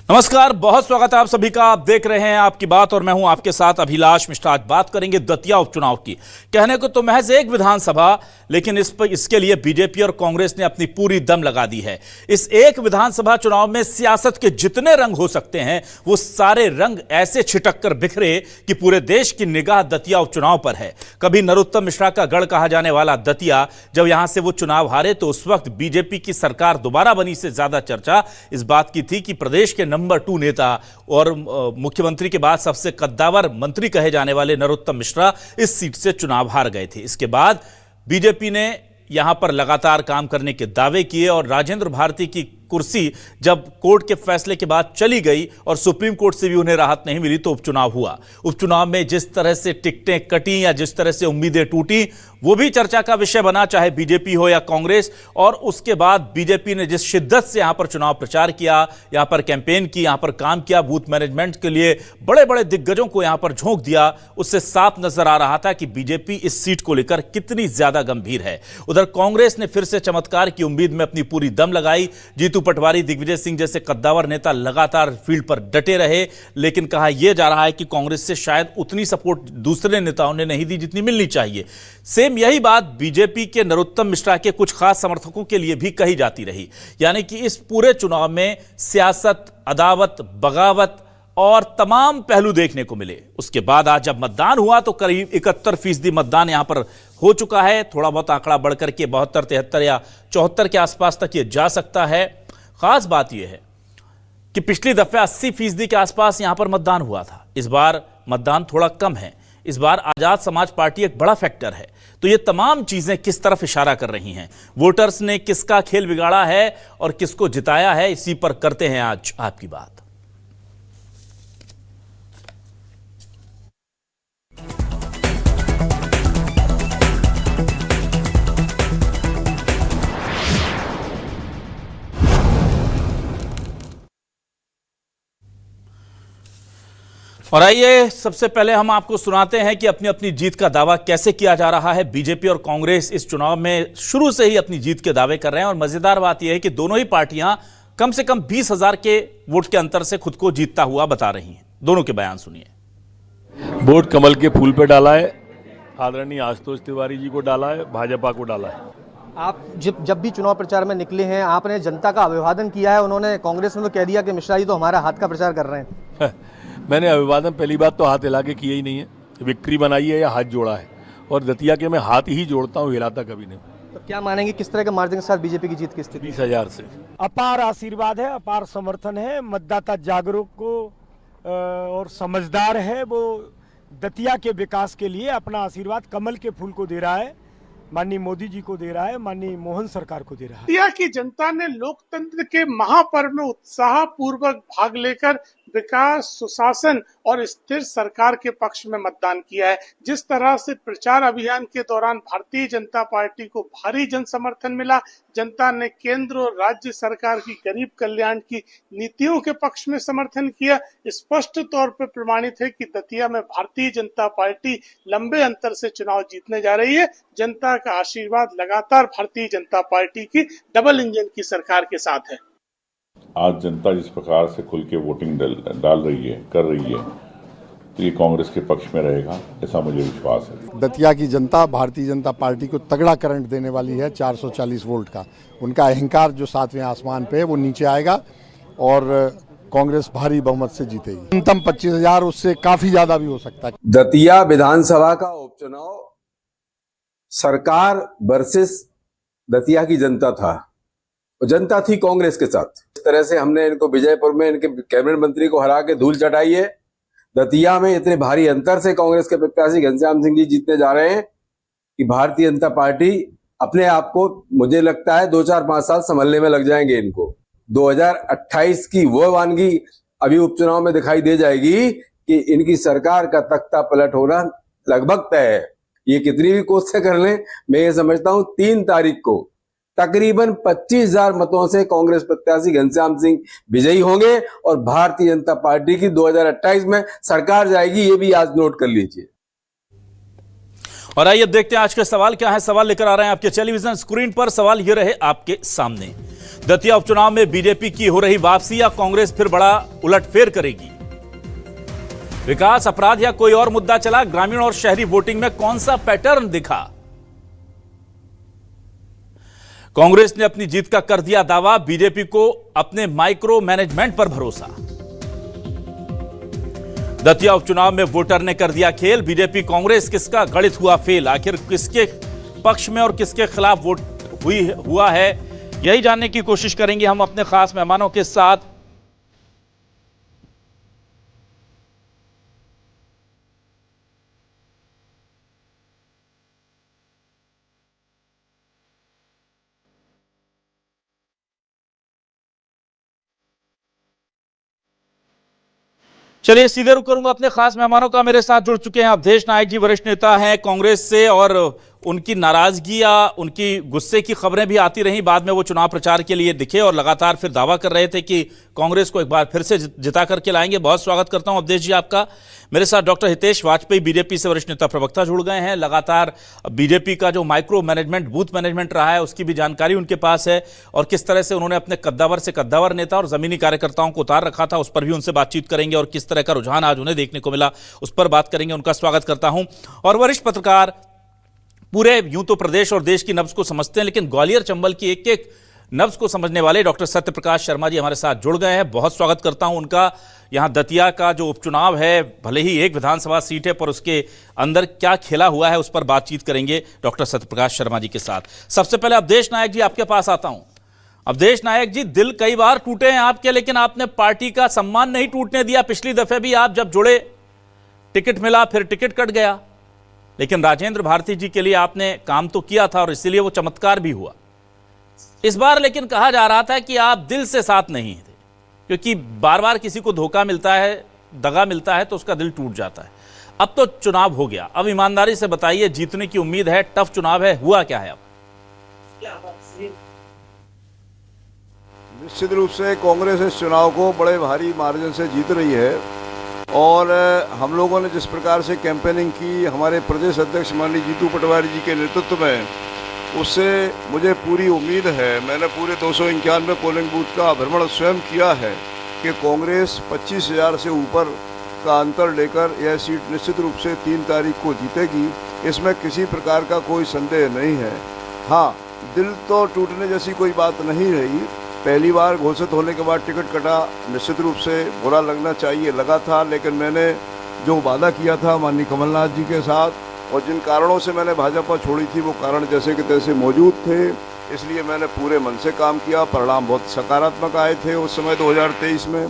नमस्कार, बहुत स्वागत है आप सभी का। आप देख रहे हैं आपकी बात और मैं हूं आपके साथ अभिलाष मिश्रा। आज बात करेंगे दतिया उपचुनाव की। कहने को तो महज एक विधानसभा, लेकिन इसके लिए बीजेपी और कांग्रेस ने अपनी पूरी दम लगा दी है। इस एक विधानसभा चुनाव में सियासत के जितने रंग हो सकते हैं वो सारे रंग ऐसे छिटक कर बिखरे कि पूरे देश की निगाह दतिया उपचुनाव पर है। कभी नरोत्तम मिश्रा का गढ़ कहा जाने वाला दतिया, जब यहां से वो चुनाव हारे तो उस वक्त बीजेपी की सरकार दोबारा बनी से ज्यादा चर्चा इस बात की थी कि प्रदेश के नंबर 2 नेता और मुख्यमंत्री के बाद सबसे कद्दावर मंत्री कहे जाने वाले नरोत्तम मिश्रा इस सीट से चुनाव हार गए थे। इसके बाद बीजेपी ने यहां पर लगातार काम करने के दावे किए और राजेंद्र भारती की कुर्सी जब कोर्ट के फैसले के बाद चली गई और सुप्रीम कोर्ट से भी उन्हें राहत नहीं मिली तो उपचुनाव हुआ। उपचुनाव में जिस तरह से टिकटें कटी या जिस तरह से उम्मीदें टूटी वो भी चर्चा का विषय बना, चाहे बीजेपी हो या कांग्रेस। और उसके बाद बीजेपी ने जिस शिद्दत से यहां पर चुनाव प्रचार किया, यहां पर कैंपेन की, यहां पर काम किया, बूथ मैनेजमेंट के लिए बड़े बड़े दिग्गजों को यहां पर झोंक दिया, उससे साफ नजर आ रहा था कि बीजेपी इस सीट को लेकर कितनी ज्यादा गंभीर है। उधर कांग्रेस ने फिर से चमत्कार की उम्मीद में अपनी पूरी दम लगाई। जीतू पटवारी, दिग्विजय सिंह जैसे कद्दावर नेता लगातार फील्ड पर डटे रहे, लेकिन कहा यह जा रहा है कि कांग्रेस से शायद उतनी सपोर्ट दूसरे नेताओं ने नहीं दी जितनी मिलनी चाहिए। सेम यही बात बीजेपी के नरोत्तम मिश्रा के कुछ खास समर्थकों के लिए भी कही जाती रही। यानी कि इस पूरे चुनाव में सियासत, अदावत, बगावत और तमाम पहलू देखने को मिले। उसके बाद आज जब मतदान हुआ तो करीब 71% मतदान यहां पर हो चुका है। थोड़ा बहुत आंकड़ा बढ़कर के 72, 73 या 74 के आसपास तक यह जा सकता है। खास बात यह है कि पिछली दफे 80% के आसपास यहां पर मतदान हुआ था। इस बार मतदान थोड़ा कम है। इस बार आजाद समाज पार्टी एक बड़ा फैक्टर है। तो ये तमाम चीजें किस तरफ इशारा कर रही हैं, वोटर्स ने किसका खेल बिगाड़ा है और किसको जिताया है, इसी पर करते हैं आज आपकी बात। और आइए सबसे पहले हम आपको सुनाते हैं कि अपनी अपनी जीत का दावा कैसे किया जा रहा है। बीजेपी और कांग्रेस इस चुनाव में शुरू से ही अपनी जीत के दावे कर रहे हैं और मजेदार बात यह है कि दोनों ही पार्टियां कम से कम 20,000 के वोट के अंतर से खुद को जीतता हुआ बता रही हैं। दोनों के बयान सुनिए। वोट कमल के फूल पे डाला है, आदरणीय आशुतोष तिवारी जी को डाला है, भाजपा को डाला है। आप जब भी चुनाव प्रचार में निकले हैं आपने जनता का अभिवादन किया है। उन्होंने, कांग्रेस ने तो कह दिया कि मिश्रा जी तो हमारा हाथ का प्रचार कर रहे हैं। मैंने अभिवादन पहली बात तो हाथ हिला के किए ही नहीं है, विक्ट्री बनाई है या हाथ जोड़ा है। और दतिया के मैं हाथ ही जोड़ता हूँ, हिलाता कभी नहीं। तो क्या मानेंगे, किस तरह के मार्जिन के साथ बीजेपी की जीत की स्थिति? 20,000 से। अपार आशीर्वाद है, अपार समर्थन है। मतदाता जागरूक को और समझदार है। वो दतिया के विकास के लिए अपना आशीर्वाद कमल के फूल को दे रहा है, माननीय मोदी जी को दे रहा है, माननीय मोहन सरकार को दे रहा है। दतिया की जनता ने लोकतंत्र के महापर्व में उत्साह पूर्वक भाग लेकर विकास, सुशासन और स्थिर सरकार के पक्ष में मतदान किया है। जिस तरह से प्रचार अभियान के दौरान भारतीय जनता पार्टी को भारी जन समर्थन मिला, जनता ने केंद्र और राज्य सरकार की गरीब कल्याण की नीतियों के पक्ष में समर्थन किया। स्पष्ट तौर पर प्रमाणित है कि दतिया में भारतीय जनता पार्टी लंबे अंतर से चुनाव जीतने जा रही है। जनता का आशीर्वाद लगातार भारतीय जनता पार्टी की डबल इंजन की सरकार के साथ है। आज जनता जिस प्रकार से खुल के वोटिंग डाल रही है, कर रही है, तो ये कांग्रेस के पक्ष में रहेगा, ऐसा मुझे विश्वास है। दतिया की जनता भारतीय जनता पार्टी को तगड़ा करंट देने वाली है। 440 वोल्ट का उनका अहंकार जो 7वें आसमान पे है वो नीचे आएगा और कांग्रेस भारी बहुमत से जीतेगी। न्यूनतम 25,000, उससे काफी ज्यादा भी हो सकता है। दतिया विधानसभा का उपचुनाव सरकार वर्सेस दतिया की जनता था। जनता थी कांग्रेस के साथ। इस तरह से हमने इनको विजयपुर में इनके कैबिनेट मंत्री को हरा के धूल चटाई है। दतिया में इतने भारी अंतर से कांग्रेस के प्रत्याशी घनश्याम सिंह जी जीतने जा रहे हैं कि भारतीय जनता पार्टी अपने आप को, मुझे लगता है 2, 4, 5 साल संभलने में लग जाएंगे इनको। 2028 की वो वानगी अभी उपचुनाव में दिखाई दे जाएगी कि इनकी सरकार का तख्ता पलट होना लगभग तय है। ये कितनी भी कोशिश कर लें, मैं ये समझता हूं 3 तारीख को तकरीबन 25,000 मतों से कांग्रेस प्रत्याशी घनश्याम सिंह विजयी होंगे और भारतीय जनता पार्टी की 2028 में सरकार जाएगी। ये भी आज नोट कर लीजिए। और आइए देखते हैं आज के सवाल क्या है। सवाल लेकर आ रहे हैं आपके टेलीविजन स्क्रीन पर। सवाल ये रहे आपके सामने, दतिया उपचुनाव में बीजेपी की हो रही वापसी या कांग्रेस फिर बड़ा उलटफेर करेगी? विकास, अपराध या कोई और मुद्दा चला? ग्रामीण और शहरी वोटिंग में कौन सा पैटर्न दिखा? कांग्रेस ने अपनी जीत का कर दिया दावा, बीजेपी को अपने माइक्रो मैनेजमेंट पर भरोसा। दतिया उपचुनाव में वोटर ने कर दिया खेल, बीजेपी कांग्रेस किसका गणित हुआ फेल? आखिर किसके पक्ष में और किसके खिलाफ वोट हुआ है, यही जानने की कोशिश करेंगे हम अपने खास मेहमानों के साथ। चलिए सीधे रुक करूंगा अपने खास मेहमानों का। मेरे साथ जुड़ चुके हैं अवधेश नायक जी, वरिष्ठ नेता हैं कांग्रेस से, और उनकी नाराजगी या उनकी गुस्से की खबरें भी आती रहीं। बाद में वो चुनाव प्रचार के लिए दिखे और लगातार फिर दावा कर रहे थे कि कांग्रेस को एक बार फिर से जिता करके लाएंगे। बहुत स्वागत करता हूं अवधेश जी आपका। मेरे साथ डॉक्टर हितेश वाजपेयी, बीजेपी से वरिष्ठ नेता प्रवक्ता, जुड़ गए हैं। लगातार बीजेपी का जो माइक्रो मैनेजमेंट, बूथ मैनेजमेंट रहा है, उसकी भी जानकारी उनके पास है, और किस तरह से उन्होंने अपने कद्दावर से कद्दावर नेता और जमीनी कार्यकर्ताओं को उतार रखा था, उस पर भी उनसे बातचीत करेंगे। और किस तरह का रुझान आज उन्हें देखने को मिला, उस पर बात करेंगे। उनका स्वागत करता हूं। और वरिष्ठ पत्रकार, पूरे यूं तो प्रदेश और देश की नब्ज को समझते हैं, लेकिन ग्वालियर चंबल की एक एक नब्ज को समझने वाले डॉक्टर सत्यप्रकाश शर्मा जी हमारे साथ जुड़ गए हैं। बहुत स्वागत करता हूं उनका। यहां दतिया का जो उपचुनाव है, भले ही एक विधानसभा सीट है, पर उसके अंदर क्या खेला हुआ है, उस पर बातचीत करेंगे डॉक्टर सत्यप्रकाश शर्मा जी के साथ। सबसे पहले अवधेश नायक जी आपके पास आता हूं। अवधेश नायक जी, दिल कई बार टूटे हैं आपके, लेकिन आपने पार्टी का सम्मान नहीं टूटने दिया। पिछली दफे भी आप जब जुड़े, टिकट मिला, फिर टिकट कट गया, लेकिन राजेंद्र भारती जी के लिए आपने काम तो किया था और इसीलिए वो चमत्कार भी हुआ। इस बार लेकिन कहा जा रहा था कि आप दिल से साथ नहीं थे, क्योंकि बार बार किसी को धोखा मिलता है, दगा मिलता है, तो उसका दिल टूट जाता है। अब तो चुनाव हो गया, अब ईमानदारी से बताइए, जीतने की उम्मीद है, टफ चुनाव है, हुआ क्या है अब? निश्चित रूप से कांग्रेस इस चुनाव को बड़े भारी मार्जिन से जीत रही है, और हम लोगों ने जिस प्रकार से कैंपेनिंग की, हमारे प्रदेश अध्यक्ष माननीय जीतू पटवारी जी के नेतृत्व में, उससे मुझे पूरी उम्मीद है। मैंने पूरे 291 पोलिंग बूथ का भ्रमण स्वयं किया है कि कांग्रेस 25,000 से ऊपर का अंतर लेकर यह सीट निश्चित रूप से 3 तारीख को जीतेगी। इसमें किसी प्रकार का कोई संदेह नहीं है। हाँ, दिल तो टूटने जैसी कोई बात नहीं रही। पहली बार घोषित होने के बाद टिकट कटा, निश्चित रूप से बुरा लगना चाहिए, लगा था, लेकिन मैंने जो वादा किया था माननीय कमलनाथ जी के साथ, और जिन कारणों से मैंने भाजपा छोड़ी थी, वो कारण जैसे कि तैसे मौजूद थे, इसलिए मैंने पूरे मन से काम किया। परिणाम बहुत सकारात्मक आए थे उस समय 2023 में,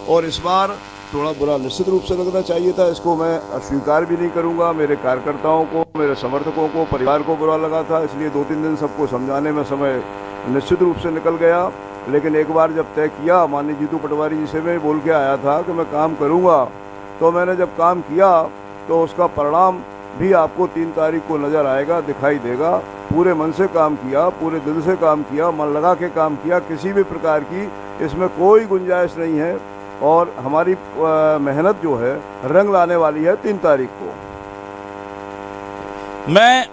और इस बार थोड़ा बुरा निश्चित रूप से लगना चाहिए था। इसको मैं अस्वीकार भी नहीं करूंगा। मेरे कार्यकर्ताओं को, मेरे समर्थकों को, परिवार को बुरा लगा था, इसलिए 2-3 दिन सबको समझाने में समय निश्चित रूप से निकल गया। लेकिन एक बार जब तय किया, माननीय जीतू पटवारी जी से मैं बोल के आया था कि मैं काम करूंगा, तो मैंने जब काम किया तो उसका परिणाम भी आपको 3 तारीख को नज़र आएगा, दिखाई देगा। पूरे मन से काम किया, पूरे दिल से काम किया, मन लगा के काम किया, किसी भी प्रकार की इसमें कोई गुंजाइश नहीं है, और हमारी मेहनत जो है रंग लाने वाली है 3 तारीख को। मैं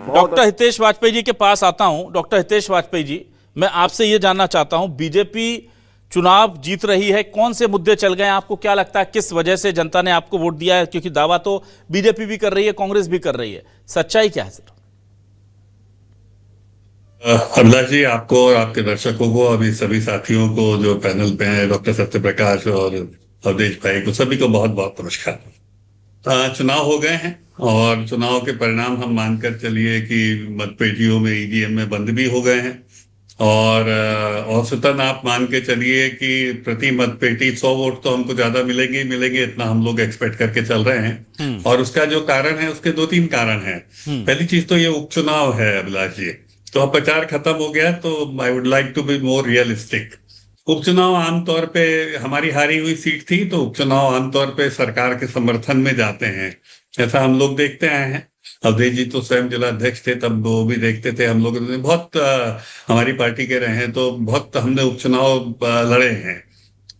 डॉक्टर हितेश वाजपेयी जी के पास आता हूं। डॉक्टर हितेश वाजपेयी जी, मैं आपसे यह जानना चाहता हूं, बीजेपी चुनाव जीत रही है, कौन से मुद्दे चल गए हैं? आपको क्या लगता है किस वजह से जनता ने आपको वोट दिया है? क्योंकि दावा तो बीजेपी भी कर रही है, कांग्रेस भी कर रही है, सच्चाई क्या है सर? अभिलाष जी, आपको और आपके दर्शकों को, अभी सभी साथियों को जो पैनल पे हैं, डॉक्टर सत्यप्रकाश और अवधेश भाई को, सभी को बहुत बहुत नमस्कार। चुनाव हो गए हैं और चुनाव के परिणाम हम मानकर चलिए कि मतपेटियों में, ईवीएम में बंद भी हो गए हैं, और औसतन आप मान के चलिए कि प्रति मतपेटी 100 वोट तो हमको ज्यादा मिलेंगे, इतना हम लोग एक्सपेक्ट करके चल रहे हैं। और उसका जो कारण है, उसके 2-3 कारण हैं। पहली चीज तो ये उपचुनाव है अभिलाष जी, तो अब प्रचार खत्म हो गया, तो I would like to be more realistic. उपचुनाव आमतौर पे, हमारी हारी हुई सीट थी, तो उपचुनाव आमतौर पे सरकार के समर्थन में जाते हैं, ऐसा हम लोग देखते आए हैं। अवधेश जी तो स्वयं जिला अध्यक्ष थे, तब वो भी देखते थे। हम लोग बहुत हमारी पार्टी के रहे हैं, तो बहुत हमने उपचुनाव लड़े हैं,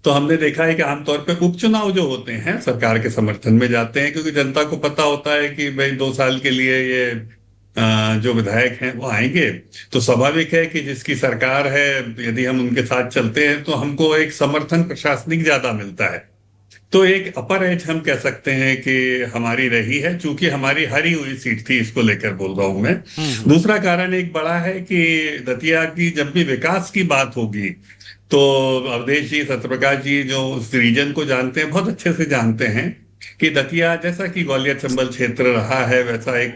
तो हमने देखा है कि आमतौर पे उपचुनाव जो होते हैं सरकार के समर्थन में जाते हैं, क्योंकि जनता को पता होता है कि भाई 2 साल के लिए ये जो विधायक हैं वो आएंगे, तो स्वाभाविक है कि जिसकी सरकार है, यदि हम उनके साथ चलते हैं तो हमको एक समर्थन प्रशासनिक ज्यादा मिलता है। तो एक अपर एज हम कह सकते हैं कि हमारी रही है, चूंकि हमारी हारी हुई सीट थी, इसको लेकर बोल रहा हूं मैं। दूसरा कारण एक बड़ा है कि दतिया की जब भी विकास की बात होगी तो अवधेश जी, सत्यप्रकाश जी जो उस रीजन को जानते हैं, बहुत अच्छे से जानते हैं कि दतिया जैसा कि ग्वालियर चंबल क्षेत्र रहा है, वैसा एक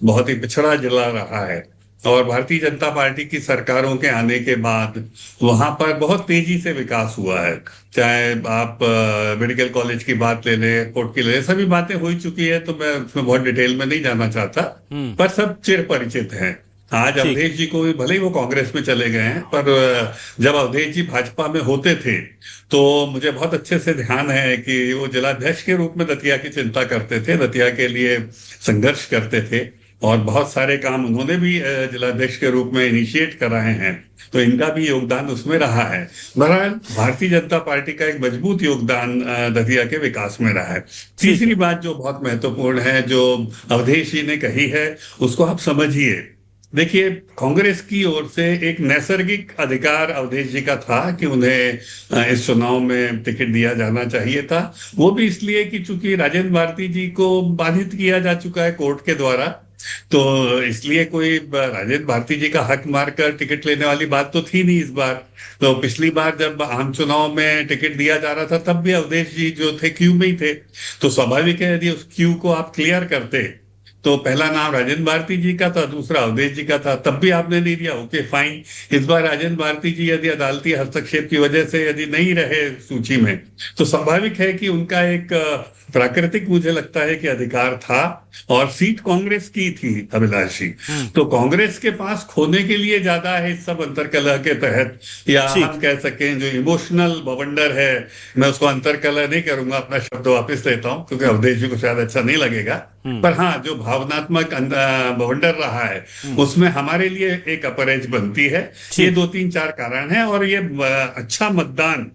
बहुत ही पिछड़ा जिला रहा है। और भारतीय जनता पार्टी की सरकारों के आने के बाद वहां पर बहुत तेजी से विकास हुआ है। चाहे आप मेडिकल कॉलेज की बात ले लें, एयरपोर्ट की ले लें, सभी बातें हो चुकी है, तो मैं उसमें बहुत डिटेल में नहीं जाना चाहता, पर सब चिर परिचित हैं। आज अवधेश जी को भले ही वो कांग्रेस में चले गए हैं, पर जब अवधेश जी भाजपा में होते थे तो मुझे बहुत अच्छे से ध्यान है कि वो जिलाध्यक्ष के रूप में दतिया की चिंता करते थे, दतिया के लिए संघर्ष करते थे, और बहुत सारे काम उन्होंने भी जिलाध्यक्ष के रूप में इनिशिएट कराए हैं, तो इनका भी योगदान उसमें रहा है। बहरहाल भारतीय जनता पार्टी का एक मजबूत योगदान दतिया के विकास में रहा है। तीसरी बात जो बहुत महत्वपूर्ण है, जो अवधेश जी ने कही है, उसको आप समझिए। देखिए, कांग्रेस की ओर से एक नैसर्गिक अधिकार अवधेश जी का था कि उन्हें इस चुनाव में टिकट दिया जाना चाहिए था। वो भी इसलिए कि चूंकि राजेंद्र भारती जी को बाधित किया जा चुका है कोर्ट के द्वारा, तो इसलिए कोई राजेंद्र भारती जी का हक मारकर टिकट लेने वाली बात तो थी नहीं इस बार। तो पिछली बार जब आम चुनाव में टिकट दिया जा रहा था, तब भी अवधेश जी जो थे क्यू में ही थे, तो स्वाभाविक है यदि उस क्यू को आप क्लियर करते तो पहला नाम राजेंद्र भारती जी का था, दूसरा अवधेश जी का था, तब भी आपने नहीं दिया, ओके फाइन। इस बार राजेंद्र भारती जी यदि अदालती हस्तक्षेप की वजह से यदि नहीं रहे सूची में, तो स्वाभाविक है कि उनका एक प्राकृतिक, मुझे लगता है कि अधिकार था, और सीट कांग्रेस की थी अभिलाष जी। तो कांग्रेस के पास खोने के लिए ज्यादा है इस सब अंतरकलह के तहत, या हम कह सकें जो इमोशनल बवंडर है, मैं उसको अंतरकलह नहीं करूंगा, अपना शब्द वापस लेता हूं क्योंकि अवधेश जी को शायद अच्छा नहीं लगेगा, पर हाँ, जो भावनात्मक बवंडर रहा है उसमें हमारे लिए एक अपर एज बनती है। ये 2-3-4 कारण है, और ये अच्छा मतदान,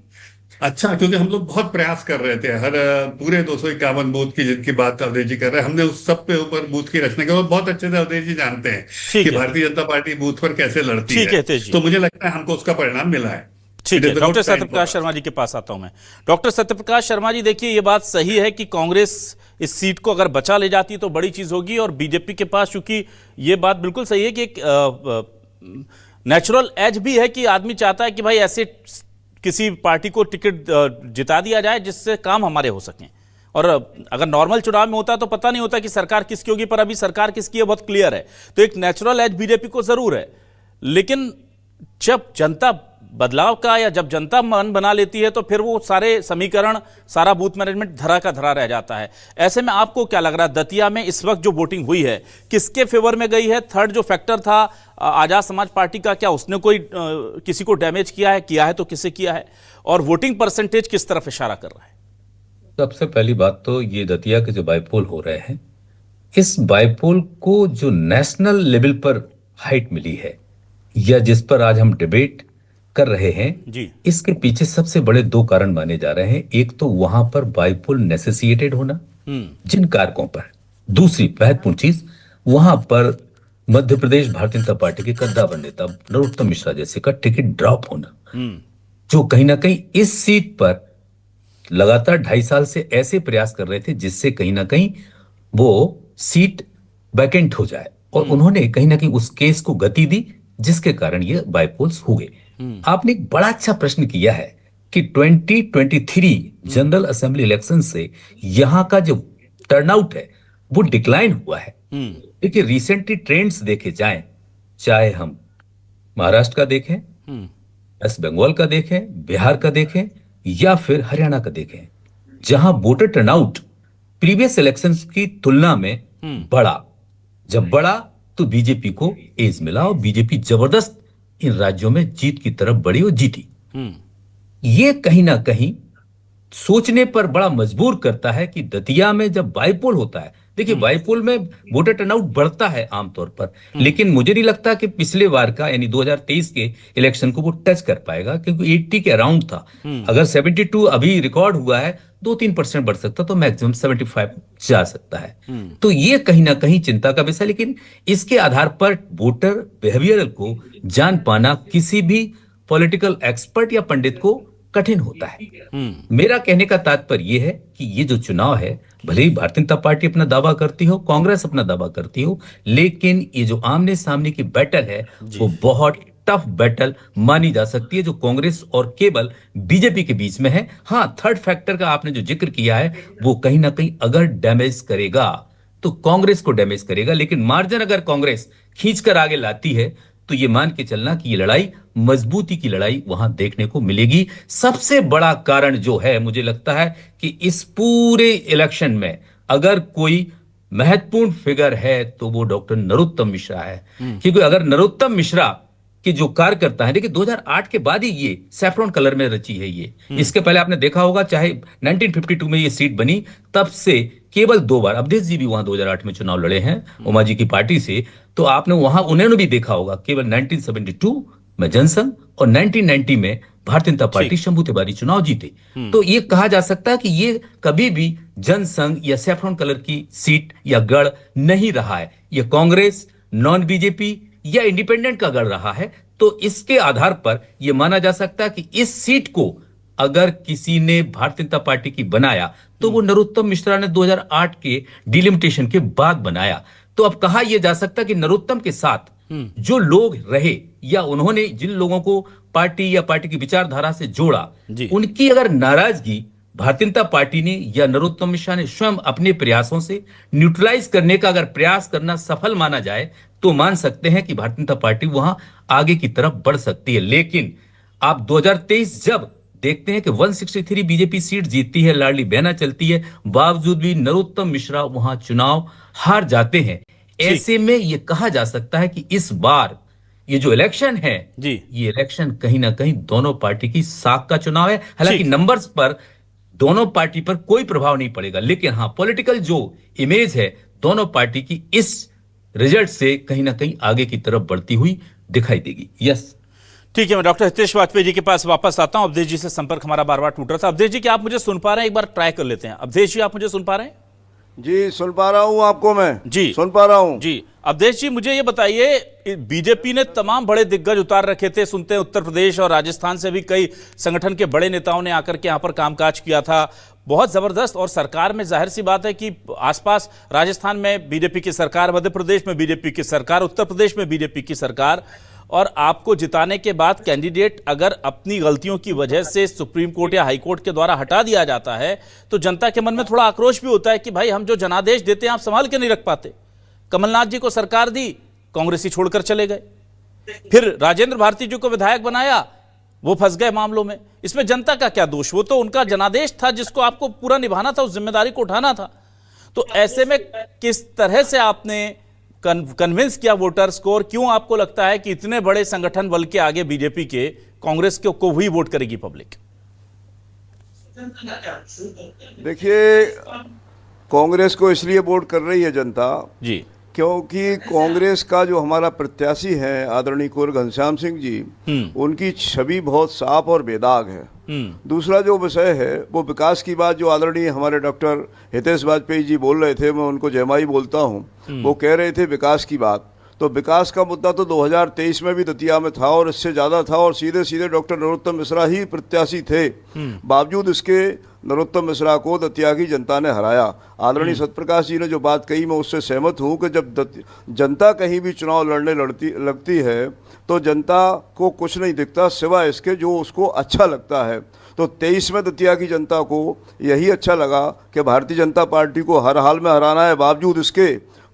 अच्छा, क्योंकि हम लोग बहुत प्रयास कर रहे थे, हर पूरे 251 बूथ की जिनकी बात अवधेश जी कर रहे हैं, हमने उस सब पे ऊपर बूथ की रचना की, और बहुत अच्छे से अवधेश जी जानते हैं कि भारतीय जनता पार्टी बूथ पर कैसे लड़ती है। तो मुझे लगता है हमको उसका परिणाम मिला है। ठीक है, डॉक्टर सत्यप्रकाश शर्मा जी के पास आता हूं मैं। डॉक्टर सत्यप्रकाश शर्मा जी, देखिए, ये बात सही है कि कांग्रेस इस सीट को अगर बचा ले जाती तो बड़ी चीज होगी, और बीजेपी के पास, चूंकि ये बात बिल्कुल सही है कि एक नेचुरल एज भी है कि आदमी चाहता है कि भाई ऐसे किसी पार्टी को टिकट जिता दिया जाए जिससे काम हमारे हो सकें। और अगर नॉर्मल चुनाव में होता तो पता नहीं होता कि सरकार किसकी होगी, पर अभी सरकार किसकी है बहुत क्लियर है। तो एक नेचुरल एज बीजेपी को जरूर है, लेकिन जब जनता बदलाव का, या जब जनता मन बना लेती है, तो फिर वो सारे समीकरण, सारा बूथ मैनेजमेंट धरा का धरा रह जाता है। ऐसे में आपको क्या लग रहा है, दतिया में इस वक्त जो वोटिंग हुई है किसके फेवर में गई है? थर्ड जो फैक्टर था आजाद समाज पार्टी का, क्या उसने कोई किसी को डैमेज किया है तो किसे किया है? और वोटिंग परसेंटेज किस तरफ इशारा कर रहा है? सबसे पहली बात तो ये दतिया के जो बाईपोल हो रहे हैं, इस बाईपोल को जो नेशनल लेवल पर हाइट मिली है, या जिस पर आज हम डिबेट कर रहे हैं जी, इसके पीछे सबसे बड़े 2 कारण माने जा रहे हैं। एक तो वहां पर बाईपोल नेसेसिएटेड होना जिन कारकों पर, दूसरी महत्वपूर्ण चीज वहां पर मध्य प्रदेश भारतीय जनता पार्टी के कद्दावर नेता नरोत्तम मिश्रा जैसे का टिकट ड्रॉप होना, जो कहीं ना कहीं इस सीट पर लगातार 2.5 साल से ऐसे प्रयास कर रहे थे जिससे कहीं ना कहीं वो सीट वैकेंट हो जाए, और उन्होंने कहीं ना कहीं उस केस को गति दी, जिसके कारण ये बाईपोल्स हुए। आपने एक बड़ा अच्छा प्रश्न किया है कि 2023 जनरल असेंबली इलेक्शन से यहां का जो टर्नआउट है वो डिक्लाइन हुआ है। देखिए, रिसेंटली ट्रेंड्स देखे जाएं, चाहे हम महाराष्ट्र का देखें, वेस्ट बंगाल का देखें, बिहार का देखें, या फिर हरियाणा का देखें, जहां वोटर टर्नआउट प्रीवियस इलेक्शंस की तुलना में बढ़ा। जब बढ़ा तो बीजेपी को एज मिला, और बीजेपी जबरदस्त इन राज्यों में जीत की तरफ बढ़ी और जीती। ये कहीं ना कहीं सोचने पर बड़ा मजबूर करता है कि दतिया में जब बाईपोल होता है देखिए बाईपोल में वोटर टर्नआउट बढ़ता है आमतौर पर, लेकिन मुझे नहीं लगता कि पिछले बार का यानी 2023 के इलेक्शन को वो टच कर पाएगा, क्योंकि 80 के अराउंड था। अगर 72 अभी रिकॉर्ड हुआ है, 2-3% बढ़ सकता, तो मैक्सिमम 75 जा सकता है। तो ये कहीं ना कहीं चिंता का विषय, लेकिन इसके आधार पर वोटर बिहेवियर को जान पाना किसी भी पॉलिटिकल एक्सपर्ट या पंडित को कठिन होता है। मेरा कहने का तात्पर्य यह है कि ये जो चुनाव है, भले ही भारतीय जनता पार्टी अपना दावा करती हो, कांग्रेस अपना दावा करती हो, लेकिन ये जो आमने सामने की बैटल है वो बहुत टफ बैटल मानी जा सकती है, जो कांग्रेस और केवल बीजेपी के बीच में है। हाँ, थर्ड फैक्टर का आपने जो जिक्र किया है वो कहीं ना कहीं अगर डैमेज करेगा तो कांग्रेस को डैमेज करेगा, लेकिन मार्जिन अगर कांग्रेस खींचकर आगे लाती है तो ये मान के चलना कि ये लड़ाई मजबूती की लड़ाई वहां देखने को मिलेगी। सबसे बड़ा कारण जो है, मुझे लगता है कि इस पूरे इलेक्शन में अगर कोई महत्वपूर्ण फिगर है तो वो डॉक्टर नरोत्तम मिश्रा है। क्योंकि अगर नरोत्तम मिश्रा कि जो कार्यकर्ता है, देखिए 2008 के बाद ही ये सैफ्रॉन कलर में रची है ये। इसके पहले आपने देखा होगा, चाहे 1952 में ये सीट बनी तब से केवल 2 बार अवधेश जी भी वहां 2008 में चुनाव लड़े हैं उमा जी की पार्टी से, तो आपने वहां उन्होंने भी देखा होगा केवल 1972 में जनसंघ और 1990 में भारतीय जनता पार्टी शंभू तिवारी चुनाव जीते। तो ये कहा जा सकता है कि ये कभी भी जनसंघ या सैफ्रॉन कलर की सीट या गढ़ नहीं रहा है, ये कांग्रेस, नॉन बीजेपी या इंडिपेंडेंट का गढ़ रहा है। तो इसके आधार पर यह माना जा सकता है कि इस सीट को अगर किसी ने भारतीय जनता पार्टी की बनाया तो वो नरोत्तम मिश्रा ने 2008 के डिलिमिटेशन के बाद बनाया। तो अब कहा यह जा सकता है कि नरोत्तम के साथ जो लोग रहे या उन्होंने जिन लोगों को पार्टी या पार्टी की विचारधारा से जोड़ा, उनकी अगर नाराजगी भारतीय जनता पार्टी ने या नरोत्तम मिश्रा ने स्वयं अपने प्रयासों से न्यूट्रलाइज करने का अगर प्रयास करना सफल माना जाए तो मान सकते हैं कि भारतीय जनता पार्टी वहां आगे की तरफ बढ़ सकती है। लेकिन आप 2023 जब देखते हैं कि 163 बीजेपी सीट जीतती है, लाडली बहना चलती है, बावजूद भी नरोत्तम मिश्रा वहां चुनाव हार जाते हैं। ऐसे में यह कहा जा सकता है कि इस बार ये जो इलेक्शन है ये इलेक्शन कहीं ना कहीं दोनों पार्टी की साख का चुनाव है। हालांकि नंबर्स पर दोनों पार्टी पर कोई प्रभाव नहीं पड़ेगा, लेकिन हाँ पॉलिटिकल जो इमेज है दोनों पार्टी की इस रिजल्ट से कहीं ना कहीं आगे की तरफ बढ़ती हुई दिखाई देगी। यस, ठीक है, मैं डॉक्टर हितेश वाजपेयी जी के पास वापस आता हूं। अवधेश जी से संपर्क हमारा बार बार टूट रहा था। अवधेश जी, क्या आप मुझे सुन पा रहे हैं? एक बार ट्राई कर लेते हैं। अवधेश जी, आप मुझे सुन पा रहे हैं? जी सुन पा रहा हूं आपको, मैं जी सुन पा रहा हूं जी। अवधेश जी, मुझे ये बताइए, बीजेपी ने तमाम बड़े दिग्गज उतार रखे थे, सुनते हैं उत्तर प्रदेश और राजस्थान से भी कई संगठन के बड़े नेताओं ने आकर के यहां पर कामकाज किया था, बहुत जबरदस्त। और सरकार में जाहिर सी बात है कि आसपास राजस्थान में बीजेपी की सरकार, मध्य प्रदेश में बीजेपी की सरकार, उत्तर प्रदेश में बीजेपी की सरकार, और आपको जिताने के बाद कैंडिडेट अगर अपनी गलतियों की वजह से सुप्रीम कोर्ट या हाई कोर्ट के द्वारा हटा दिया जाता है तो जनता के मन में थोड़ा आक्रोश भी होता है कि भाई हम जो जनादेश देते हैं आप संभाल के नहीं रख पाते। कमलनाथ जी को सरकार दी, कांग्रेसी छोड़कर चले गए, फिर राजेंद्र भारती जी को विधायक बनाया, वो फंस गए मामलों में। इसमें जनता का क्या दोष? वो तो उनका जनादेश था जिसको आपको पूरा निभाना था, उस जिम्मेदारी को उठाना था। तो ऐसे में किस तरह से आपने कन्विंस किया वोटर्स को, और क्यों आपको लगता है कि इतने बड़े संगठन बल के आगे बीजेपी के कांग्रेस को ही वोट करेगी पब्लिक? देखिए, कांग्रेस को इसलिए वोट कर रही है जनता जी क्योंकि कांग्रेस का जो हमारा प्रत्याशी है आदरणीय कुंवर घनश्याम सिंह जी, उनकी छवि बहुत साफ और बेदाग है। दूसरा जो विषय है वो विकास की बात जो आदरणीय हमारे डॉक्टर हितेश वाजपेयी जी बोल रहे थे, मैं उनको जयमाई बोलता हूँ, वो कह रहे थे विकास की बात। तो विकास का मुद्दा तो 2023 में भी दतिया में था और इससे ज़्यादा था, और सीधे सीधे डॉक्टर नरोत्तम मिश्रा ही प्रत्याशी थे। बावजूद इसके नरोत्तम मिश्रा को दतिया की जनता ने हराया। आदरणीय सत्यप्रकाश जी ने जो बात कही मैं उससे सहमत हूँ कि जब जनता कहीं भी चुनाव लड़ने लगती है तो जनता को कुछ नहीं दिखता सिवाय इसके जो उसको अच्छा लगता है। तो 23 में दतिया की जनता को यही अच्छा लगा कि भारतीय जनता पार्टी को हर हाल में हराना है। बावजूद इसके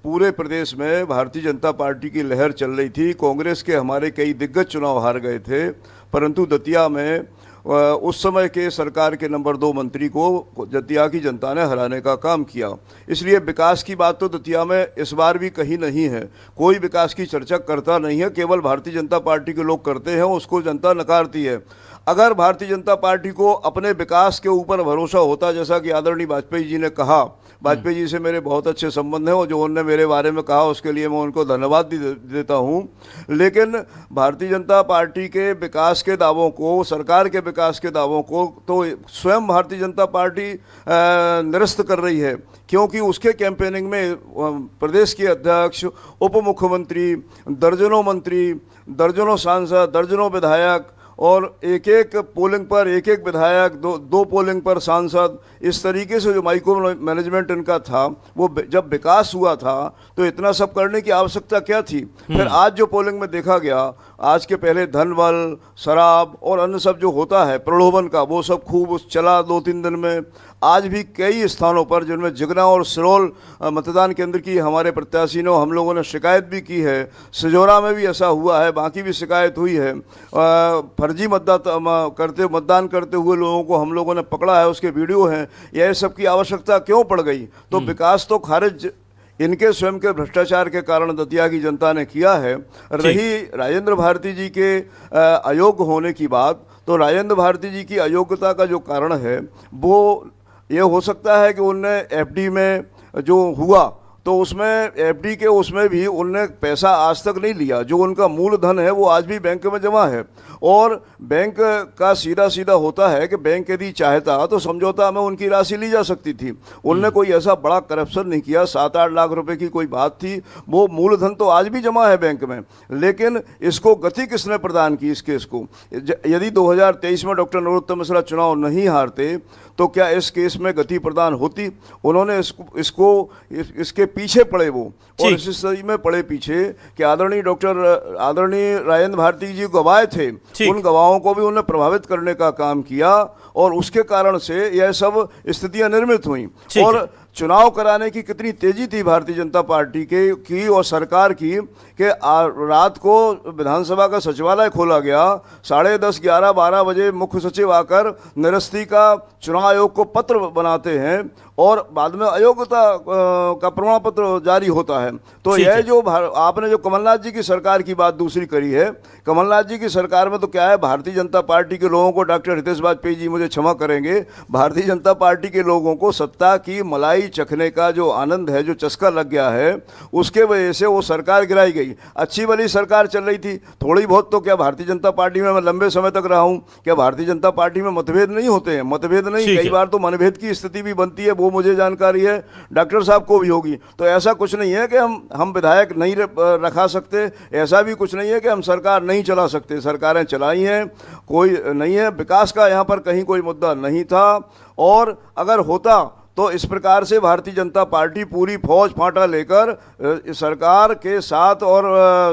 पूरे प्रदेश में भारतीय जनता पार्टी की लहर चल रही थी। कांग्रेस के हमारे कई दिग्गज चुनाव हार गए थे, परंतु दतिया में उस समय के सरकार के नंबर 2 मंत्री को दतिया की जनता ने हराने का काम किया। इसलिए विकास की बात तो दतिया में इस बार भी कहीं नहीं है। कोई विकास की चर्चा करता नहीं है, केवल भारतीय जनता पार्टी के लोग करते हैं, उसको जनता नकारती है। अगर भारतीय जनता पार्टी को अपने विकास के ऊपर भरोसा होता, जैसा कि आदरणीय वाजपेयी जी ने कहा, वाजपेयी जी से मेरे बहुत अच्छे संबंध हैं और जो उन्होंने मेरे बारे में कहा उसके लिए मैं उनको धन्यवाद भी देता हूं, लेकिन भारतीय जनता पार्टी के विकास के दावों को, सरकार के विकास के दावों को तो स्वयं भारतीय जनता पार्टी निरस्त कर रही है, क्योंकि उसके कैंपेनिंग में प्रदेश के अध्यक्ष, उप मुख्यमंत्री, दर्जनों मंत्री, दर्जनों सांसद, दर्जनों विधायक और एक एक पोलिंग पर एक एक विधायक, दो पोलिंग पर सांसद, इस तरीके से जो माइक्रो मैनेजमेंट इनका था, वो जब विकास हुआ था तो इतना सब करने की आवश्यकता क्या थी। फिर आज जो पोलिंग में देखा गया, आज के पहले धन बल, शराब और अन्य सब जो होता है प्रलोभन का, वो सब खूब चला 2-3 दिन में। आज भी कई स्थानों पर जिनमें जगना और सिरोल मतदान केंद्र की हमारे प्रत्याशी ने, हम लोगों ने शिकायत भी की है, सिजोरा में भी ऐसा हुआ है, बाकी भी शिकायत हुई है। फर्जी मतदान करते हुए लोगों को हम लोगों ने पकड़ा है, उसके वीडियो हैं। यह सब की आवश्यकता क्यों पड़ गई? तो विकास तो खारिज इनके स्वयं के भ्रष्टाचार के कारण दतिया की जनता ने किया है। रही राजेंद्र भारती जी के अयोग्य होने की बात, तो राजेंद्र भारती जी की अयोग्यता का जो कारण है वो ये हो सकता है कि उनने एफडी में जो हुआ तो उसमें एफडी के उसमें भी उनने पैसा आज तक नहीं लिया। जो उनका मूल धन है वो आज भी बैंक में जमा है, और बैंक का सीधा सीधा होता है कि बैंक यदि चाहता तो समझौता में उनकी राशि ली जा सकती थी। उनने कोई ऐसा बड़ा करप्शन नहीं किया। 7-8 लाख रुपए की कोई बात थी, वो मूल धन तो आज भी जमा है बैंक में। लेकिन इसको गति किसने प्रदान की इस केस को? यदि 2023 में डॉक्टर नरोत्तम मिश्रा चुनाव नहीं हारते तो क्या इस केस में गति प्रदान होती? उन्होंने इसके पीछे पड़े वो, और इस स्थिति में पड़े पीछे कि आदरणीय राजेंद्र भारती जी गवाह थे, उन गवाहों को भी उन्होंने प्रभावित करने का काम किया, और उसके कारण से यह सब स्थितियां निर्मित हुई। और चुनाव कराने की कितनी तेजी थी भारतीय जनता पार्टी की और सरकार की कि रात को विधानसभा का सचिवालय खोला गया, 10:30, 11, 12 बजे मुख्य सचिव आकर निरस्ती का चुनाव आयोग को पत्र बनाते हैं और बाद में अयोग्यता का प्रमाण पत्र जारी होता है। तो यह जो आपने जो कमलनाथ जी की सरकार की बात दूसरी करी है, कमलनाथ जी की सरकार में तो क्या है, भारतीय जनता पार्टी के लोगों को, डॉक्टर हितेश वाजपेयी जी मुझे क्षमा करेंगे, भारतीय जनता पार्टी के लोगों को सत्ता की मलाई चखने का जो आनंद है, जो चस्का लग गया है, उसके वजह से वो सरकार गिराई गई। अच्छी भली सरकार चल रही थी, थोड़ी बहुत तो क्या भारतीय जनता पार्टी में मैं लंबे समय तक रहा हूं, क्या भारतीय जनता पार्टी में मतभेद नहीं होते हैं? मतभेद नहीं, कई बार तो मनभेद की स्थिति भी बनती है, वो मुझे जानकारी है, डॉक्टर साहब को भी होगी। तो ऐसा कुछ नहीं है कि हम विधायक नहीं रखा सकते, ऐसा भी कुछ नहीं है कि हम सरकार नहीं चला सकते। सरकारें चलाई हैं, कोई नहीं है। विकास का यहाँ पर कहीं कोई मुद्दा नहीं था, और अगर होता तो इस प्रकार से भारतीय जनता पार्टी पूरी फौज फांटा लेकर सरकार के साथ और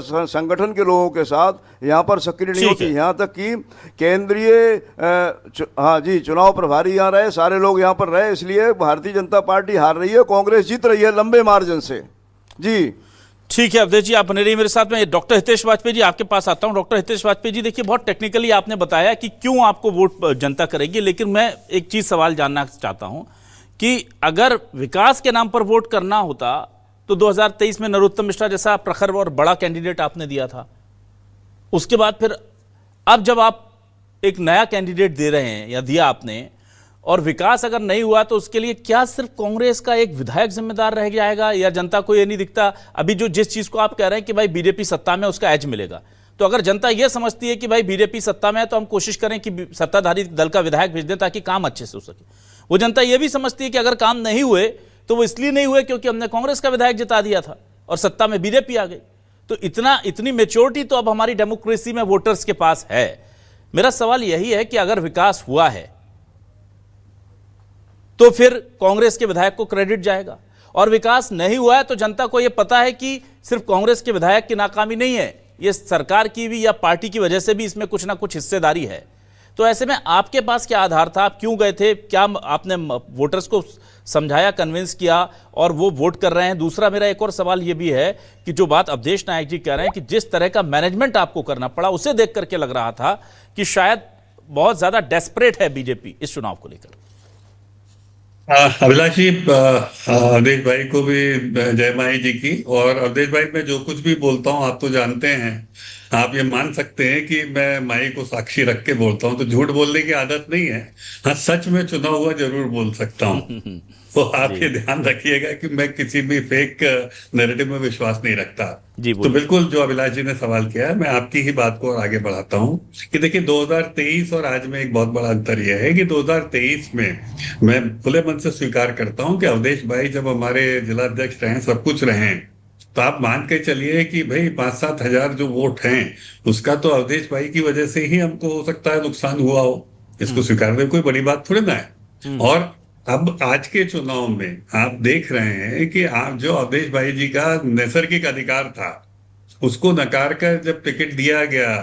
संगठन के लोगों के साथ यहाँ पर सक्रिय नहीं होती। यहाँ तक कि केंद्रीय चुनाव प्रभारी यहाँ रहे, सारे लोग यहाँ पर रहे, इसलिए भारतीय जनता पार्टी हार रही है, कांग्रेस जीत रही है लंबे मार्जिन से। जी ठीक है अवधेश जी, आप बने रहिए मेरे साथ में। डॉक्टर हितेश वाजपेयी जी आपके पास आता हूं। डॉक्टर हितेश वाजपेयी जी, देखिए बहुत टेक्निकली आपने बताया कि क्यों आपको वोट जनता करेगी, लेकिन मैं एक चीज सवाल जानना चाहता हूं कि अगर विकास के नाम पर वोट करना होता तो 2023 में नरोत्तम मिश्रा जैसा प्रखर और बड़ा कैंडिडेट आपने दिया था, उसके बाद फिर अब जब आप एक नया कैंडिडेट दे रहे हैं या दिया आपने, और विकास अगर नहीं हुआ तो उसके लिए क्या सिर्फ कांग्रेस का एक विधायक जिम्मेदार रह जाएगा, या जनता को यह नहीं दिखता अभी जो जिस चीज को आप कह रहे हैं कि भाई बीजेपी सत्ता में उसका एज मिलेगा, तो अगर जनता यह समझती है कि भाई बीजेपी सत्ता में है तो हम कोशिश करें कि सत्ताधारी दल का विधायक भेज दें ताकि काम अच्छे से हो सके, वो जनता यह भी समझती है कि अगर काम नहीं हुए तो वो इसलिए नहीं हुए क्योंकि हमने कांग्रेस का विधायक जिता दिया था और सत्ता में बीजेपी आ गई। तो इतनी मेच्योरिटी तो अब हमारी डेमोक्रेसी में वोटर्स के पास है। मेरा सवाल यही है कि अगर विकास हुआ है तो फिर कांग्रेस के विधायक को क्रेडिट जाएगा, और विकास नहीं हुआ है तो जनता को यह पता है कि सिर्फ कांग्रेस के विधायक की नाकामी नहीं है, यह सरकार की भी या पार्टी की वजह से भी इसमें कुछ ना कुछ हिस्सेदारी है। तो ऐसे में आपके पास क्या आधार था, आप क्यों गए थे, क्या आपने वोटर्स को समझाया, कन्विंस किया और वो वोट कर रहे हैं? दूसरा मेरा एक और सवाल ये भी है कि जो बात अवधेश नायक जी कह रहे हैं कि जिस तरह का मैनेजमेंट आपको करना पड़ा, उसे देख करके लग रहा था कि शायद बहुत ज्यादा डेस्परेट है बीजेपी इस चुनाव को लेकर? अभिलाष जी, अवधेश भाई को भी जय माही जी की। और अवधेश भाई, मैं जो कुछ भी बोलता हूँ आप तो जानते हैं, आप ये मान सकते हैं कि मैं माही को साक्षी रख के बोलता हूँ, तो झूठ बोलने की आदत नहीं है। हाँ, सच में चुना हुआ जरूर बोल सकता हूँ। तो आप ये ध्यान रखिएगा कि मैं किसी भी फेक नैरेटिव में विश्वास नहीं रखता। तो बिल्कुल जो अभिलाष जी ने सवाल किया है, मैं आपकी ही बात को और आगे बढ़ाता हूँ कि देखिए 2023 और आज में एक बहुत बड़ा अंतर यह है कि 2023 में मैं खुले मन से स्वीकार करता हूँ कि अवधेश भाई जब हमारे जिला अध्यक्ष रहे, सब कुछ रहे, तो आप मान के चलिए कि भाई 5-7 हजार जो वोट हैं उसका तो अवधेश भाई की वजह से ही हमको हो सकता है नुकसान हुआ हो। इसको स्वीकारने कोई बड़ी बात थोड़ी ना है। और अब आज के चुनाव में आप देख रहे हैं कि आप जो अवधेश भाई जी का नैसर्गिक अधिकार था उसको नकार कर जब टिकट दिया गया,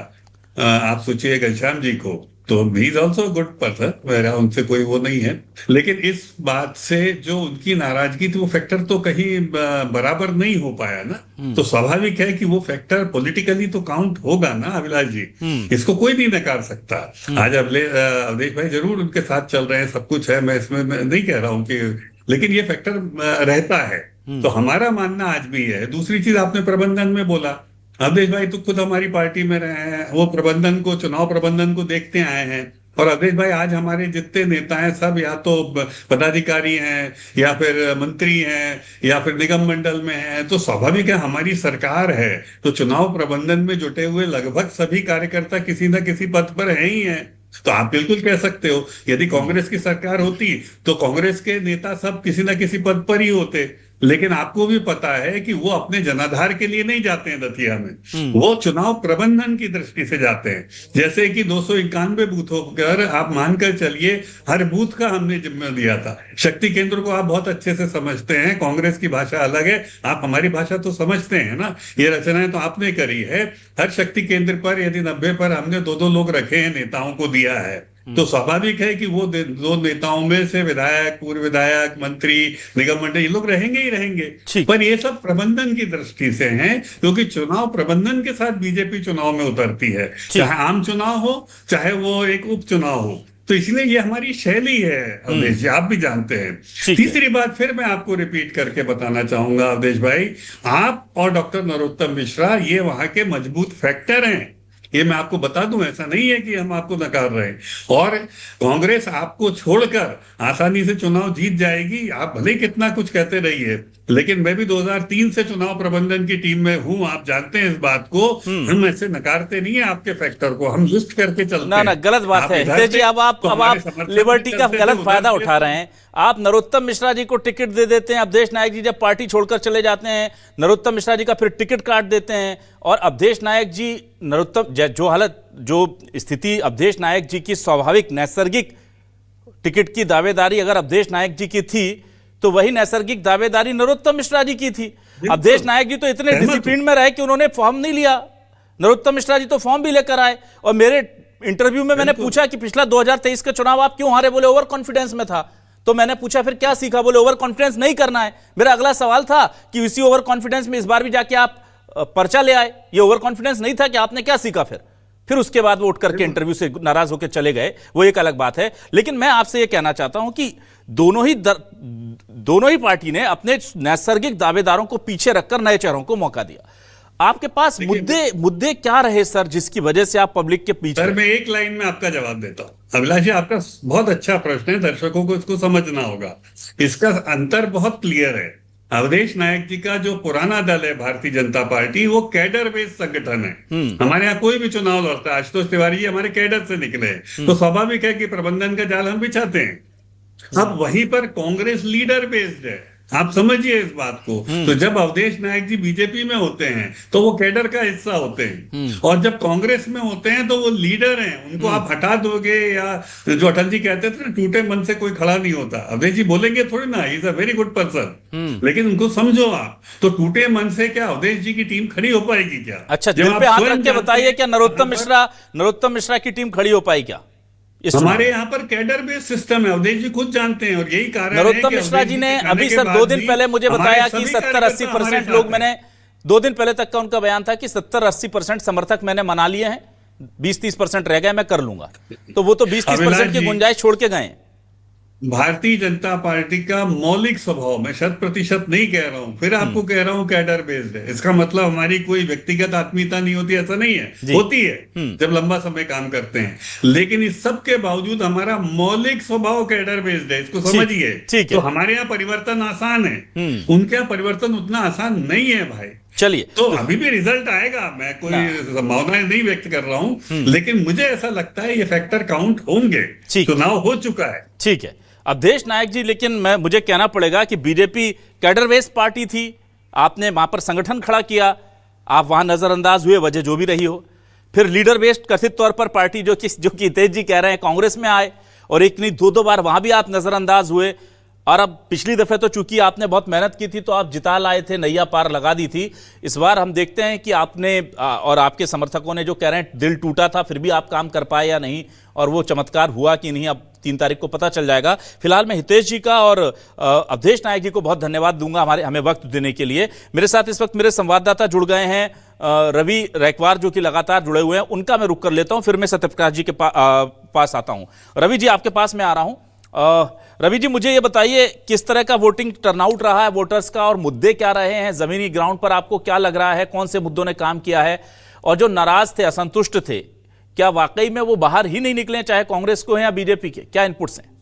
आप सोचिए घनश्याम जी को, तो he is also good person, मेरा उनसे कोई वो नहीं है, लेकिन इस बात से जो उनकी नाराजगी थी वो फैक्टर तो कहीं बराबर नहीं हो पाया ना। तो स्वाभाविक है कि वो फैक्टर पॉलिटिकली तो काउंट होगा ना अभिलाष जी, इसको कोई नहीं नकार सकता। आज अवधेश भाई जरूर उनके साथ चल रहे हैं, सब कुछ है, मैं इसमें नहीं कह रहा हूँ कि, लेकिन ये फैक्टर रहता है। तो हमारा मानना आज भी है। दूसरी चीज आपने प्रबंधन में बोला, अवधेश भाई तो खुद हमारी पार्टी में रहे हैं, वो प्रबंधन को, चुनाव प्रबंधन को देखते आए हैं। और अवधेश भाई आज हमारे जितने नेता हैं सब या तो पदाधिकारी हैं या फिर मंत्री हैं या फिर निगम मंडल में हैं। तो स्वाभाविक है हमारी सरकार है, तो चुनाव प्रबंधन में जुटे हुए लगभग सभी कार्यकर्ता किसी न किसी पद पर है ही हैं। तो आप बिल्कुल कह सकते हो यदि कांग्रेस की सरकार होती तो कांग्रेस के नेता सब किसी न किसी पद पर ही होते। लेकिन आपको भी पता है कि वो अपने जनाधार के लिए नहीं जाते हैं दतिया में, वो चुनाव प्रबंधन की दृष्टि से जाते हैं। जैसे कि 291 बूथों पर आप मानकर चलिए हर बूथ का हमने जिम्मा दिया था। शक्ति केंद्र को आप बहुत अच्छे से समझते हैं, कांग्रेस की भाषा अलग है, आप हमारी भाषा तो समझते हैं ना। ये रचनाएं तो आपने करी है। हर शक्ति केंद्र पर यदि 90 पर हमने 2-2 लोग रखे हैं, नेताओं को दिया है, तो स्वाभाविक है कि वो दो नेताओं में से विधायक, पूर्व विधायक, मंत्री, निगम मंडल, ये लोग रहेंगे ही रहेंगे। पर ये सब प्रबंधन की दृष्टि से हैं, क्योंकि चुनाव प्रबंधन के साथ बीजेपी चुनाव में उतरती है, चाहे आम चुनाव हो चाहे वो एक उपचुनाव हो। तो इसलिए ये हमारी शैली है अवधेश जी, आप भी जानते हैं। तीसरी बात फिर मैं आपको रिपीट करके बताना चाहूंगा अवधेश भाई, आप और डॉक्टर नरोत्तम मिश्रा ये वहां के मजबूत फैक्टर हैं। ये मैं आपको बता दूं, ऐसा नहीं है कि हम आपको नकार रहे हैं। और कांग्रेस आपको छोड़कर आसानी से चुनाव जीत जाएगी, आप भले कितना कुछ कहते रहिए, लेकिन मैं भी 2003 से चुनाव प्रबंधन की टीम में हूं, आप जानते हैं इस बात को। हम ऐसे नकारते नहीं है आपके फैक्टर को, हम लिस्ट करके चलते हैं। ना गलत बात है हितेश जी, अब आप लिबर्टी का गलत फायदा उठा रहे हैं। आप नरोत्तम मिश्रा जी को टिकट दे देते हैं, अवधेश नायक जी जब पार्टी छोड़कर चले जाते हैं नरोत्तम मिश्रा जी का फिर टिकट काट देते हैं, और अवधेश नायक जी जो स्थिति अवधेश नायक जी की स्वाभाविक नैसर्गिक टिकट की दावेदारी अगर अवधेश नायक जी की थी तो वही नैसर्गिक दावेदारी नरोत्तम मिश्रा जी की थी। अवधेश नायक जी तो इतने डिसिप्लिन में रहे कि उन्होंने फॉर्म नहीं लिया, नरोत्तम मिश्रा जी तो फॉर्म भी लेकर आए। और मेरे इंटरव्यू में मैंने पूछा कि पिछला 2023 का चुनाव आप क्यों हारे, बोले ओवर कॉन्फिडेंस में था। तो मैंने पूछा फिर क्या सीखा, बोले ओवर कॉन्फिडेंस नहीं करना है। मेरा अगला सवाल था कि इसी ओवर कॉन्फिडेंस में इस बार भी जाके आप पर्चा ले आए, ये ओवर कॉन्फिडेंस नहीं था कि आपने क्या सीखा। फिर उसके बाद वो उठ करके इंटरव्यू से नाराज होकर चले गए, वो एक अलग बात है। लेकिन मैं आपसे ये कहना चाहता हूं कि दोनों ही पार्टी ने अपने नैसर्गिक दावेदारों को पीछे रखकर नए चेहरों को मौका दिया। आपके पास मुद्दे क्या रहे सर जिसकी वजह से आप पब्लिक के पीछे? सर मैं एक लाइन में आपका जवाब देता हूं। अभिलाष जी आपका बहुत अच्छा प्रश्न है, दर्शकों को इसको समझना होगा। इसका अंतर बहुत क्लियर है। अवधेश नायक जी का जो पुराना दल है भारतीय जनता पार्टी, वो कैडर बेस्ड संगठन है। हमारे यहाँ कोई भी चुनाव लड़ता है, आशुतोष तिवारी जी हमारे कैडर से निकले, तो स्वाभाविक है कि प्रबंधन का जाल हम बिछाते हैं। अब वहीं पर कांग्रेस लीडर बेस्ड है, आप समझिए इस बात को। तो जब अवधेश नायक जी बीजेपी में होते हैं तो वो कैडर का हिस्सा होते हैं, और जब कांग्रेस में होते हैं तो वो लीडर हैं। उनको आप हटा दोगे, या जो अटल जी कहते थे ना, टूटे मन से कोई खड़ा नहीं होता। अवधेश जी बोलेंगे थोड़ी ना he is a very good person, लेकिन उनको समझो आप, तो टूटे मन से क्या अवधेश जी की टीम खड़ी हो पाएगी क्या? अच्छा, दिल पे हाथ रख के बताइए, क्या नरोत्तम मिश्रा की टीम खड़ी हो पाई क्या? हमारे यहाँ पर कैडर बेस्ड सिस्टम है, अवधेश जी खुद जानते हैं, और यही कारण है। नरोत्तम मिश्रा जी ने अभी सर 2 दिन पहले मुझे बताया कि 70-80% लोग, मैंने 2 दिन पहले तक का उनका बयान था कि 70-80% समर्थक मैंने मना लिए हैं, 20-30% रह गए, मैं कर लूंगा, तो वो तो 20-30% की गुंजाइश छोड़ के गए। भारतीय जनता पार्टी का मौलिक स्वभाव, मैं 100% नहीं कह रहा हूं, फिर आपको कह रहा हूं कैडर बेस्ड है। इसका मतलब हमारी कोई व्यक्तिगत आत्मीयता नहीं होती, ऐसा नहीं है, होती है जब लंबा समय काम करते हैं, लेकिन इस सब के बावजूद हमारा मौलिक स्वभाव कैडर बेस्ड है, इसको समझिए। तो हमारे यहाँ परिवर्तन आसान है, उनके यहाँ परिवर्तन उतना आसान नहीं है भाई। चलिए, तो अभी भी रिजल्ट आएगा, मैं कोई संभावनाएं नहीं व्यक्त कर रहा हूं, लेकिन मुझे ऐसा लगता है ये फैक्टर काउंट होंगे। चुनाव हो चुका है, ठीक है अवधेश नायक जी, लेकिन मुझे कहना पड़ेगा कि बीजेपी कैडर बेस्ड पार्टी थी, आपने वहां पर संगठन खड़ा किया, आप वहां नजरअंदाज हुए, वजह जो भी रही हो। फिर लीडर बेस्ड कथित तौर पर पार्टी जो कि हितेश जी कह रहे हैं कांग्रेस में आए, और एक नहीं दो बार वहां भी आप नजरअंदाज हुए। और अब पिछली दफे तो चूंकि आपने बहुत मेहनत की थी तो आप जिता लाए थे, नैया पार लगा दी थी। इस बार हम देखते हैं कि आपने और आपके समर्थकों ने जो कह रहे हैं दिल टूटा था, फिर भी आप काम कर पाए या नहीं, और वो चमत्कार हुआ कि नहीं, अब 3 तारीख को पता चल जाएगा। फिलहाल मैं हितेश जी का और अवधेश नायक जी को बहुत धन्यवाद दूंगा हमें वक्त देने के लिए। मेरे साथ इस वक्त मेरे संवाददाता जुड़ गए हैं, रवि रैकवार जो कि लगातार जुड़े हुए हैं, उनका मैं रुख कर लेता हूं, फिर मैं सत्यप्रकाश जी के पास आता हूं। रवि जी, आपके पास मैं आ रहा हूं। रवि जी, मुझे ये बताइए किस तरह का वोटिंग टर्नआउट रहा है वोटर्स का, और मुद्दे क्या रहे हैं जमीनी ग्राउंड पर, आपको क्या लग रहा है, कौन से मुद्दों ने काम किया है, और जो नाराज थे, असंतुष्ट थे, क्या वाकई में वो बाहर ही नहीं निकले, चाहे कांग्रेस को है या बीजेपी के? क्या इनपुट्स हैं?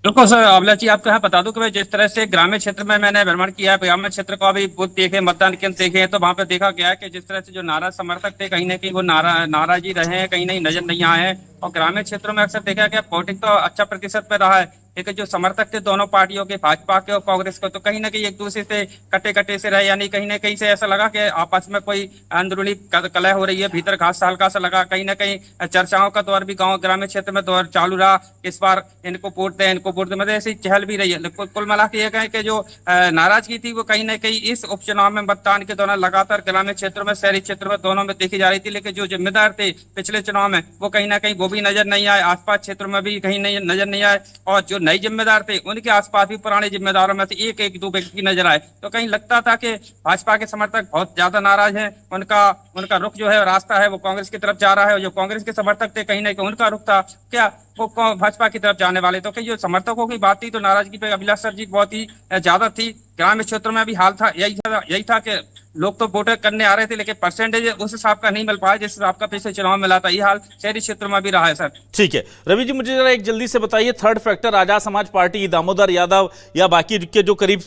बिल्कुल सर, अभिलाष जी, आपको यहाँ बता दूं कि जिस तरह से ग्रामीण क्षेत्र में मैंने भ्रमण किया है, ग्रामीण क्षेत्र को अभी बूथ देखे, मतदान केंद्र देखे, तो वहां पे देखा गया है कि जिस तरह से जो नाराज समर्थक थे, कहीं ना कहीं वो नाराज ही रहे हैं, कहीं नहीं नजर नहीं आए हैं। और ग्रामीण क्षेत्रों में अक्सर देखा गया वोटिंग तो अच्छा प्रतिशत पे रहा है, लेकिन जो समर्थक थे दोनों पार्टियों के, भाजपा के और कांग्रेस के, तो कहीं ना कहीं एक दूसरे से कटे से रहे, यानी कहीं ना कहीं से ऐसा लगा कि आपस में कोई अंदरूनी कलह हो रही है, भीतर घास हल्का सा लगा। कहीं ना कहीं चर्चाओं का दौर भी गांव ग्रामीण क्षेत्र में दौर चालू रहा, इस बार इनको वोट दें, इनको वोट दें, मतलब ऐसी चहल भी रही है। कुल मिला के ये कहें कि जो नाराजगी थी वो कहीं ना कहीं इस उपचुनाव में मतदान के दौरान लगातार ग्रामीण क्षेत्रों में, शहरी क्षेत्र में, दोनों में देखी जा रही थी। लेकिन जो जिम्मेदार थे पिछले चुनाव में, वो कहीं ना कहीं वो भी नजर नहीं आए, आसपास क्षेत्रों में भी कहीं नजर नहीं आए, और जो नए जिम्मेदार थे उनके आसपास भी पुराने जिम्मेदारों में से एक दो व्यक्ति नजर आए। तो कहीं लगता था कि भाजपा के समर्थक बहुत ज्यादा नाराज हैं, उनका रुख जो है, रास्ता है, वो कांग्रेस की तरफ जा रहा है, और जो कांग्रेस के समर्थक थे, कहीं ना कहीं उनका रुख था क्या वो भाजपा की तरफ जाने वाले। तो कहीं जो समर्थकों की बात थी, तो नाराजगी पे अभिलाष सर जी बहुत ही ज्यादा थी। ग्रामीण क्षेत्रों में भी हाल था यही था कि लोग तो वोट करने आ रहे थे, लेकिन परसेंटेज उस हिसाब का नहीं मिल पाया जिस हिसाब का पिछले चुनाव में मिला था। ये हाल शहरी क्षेत्रों में भी रहा है सर। ठीक है रवि जी, मुझे जरा एक जल्दी से बताइए, third factor Azad Samaj party, Damodar Yadav या बाकी के जो करीब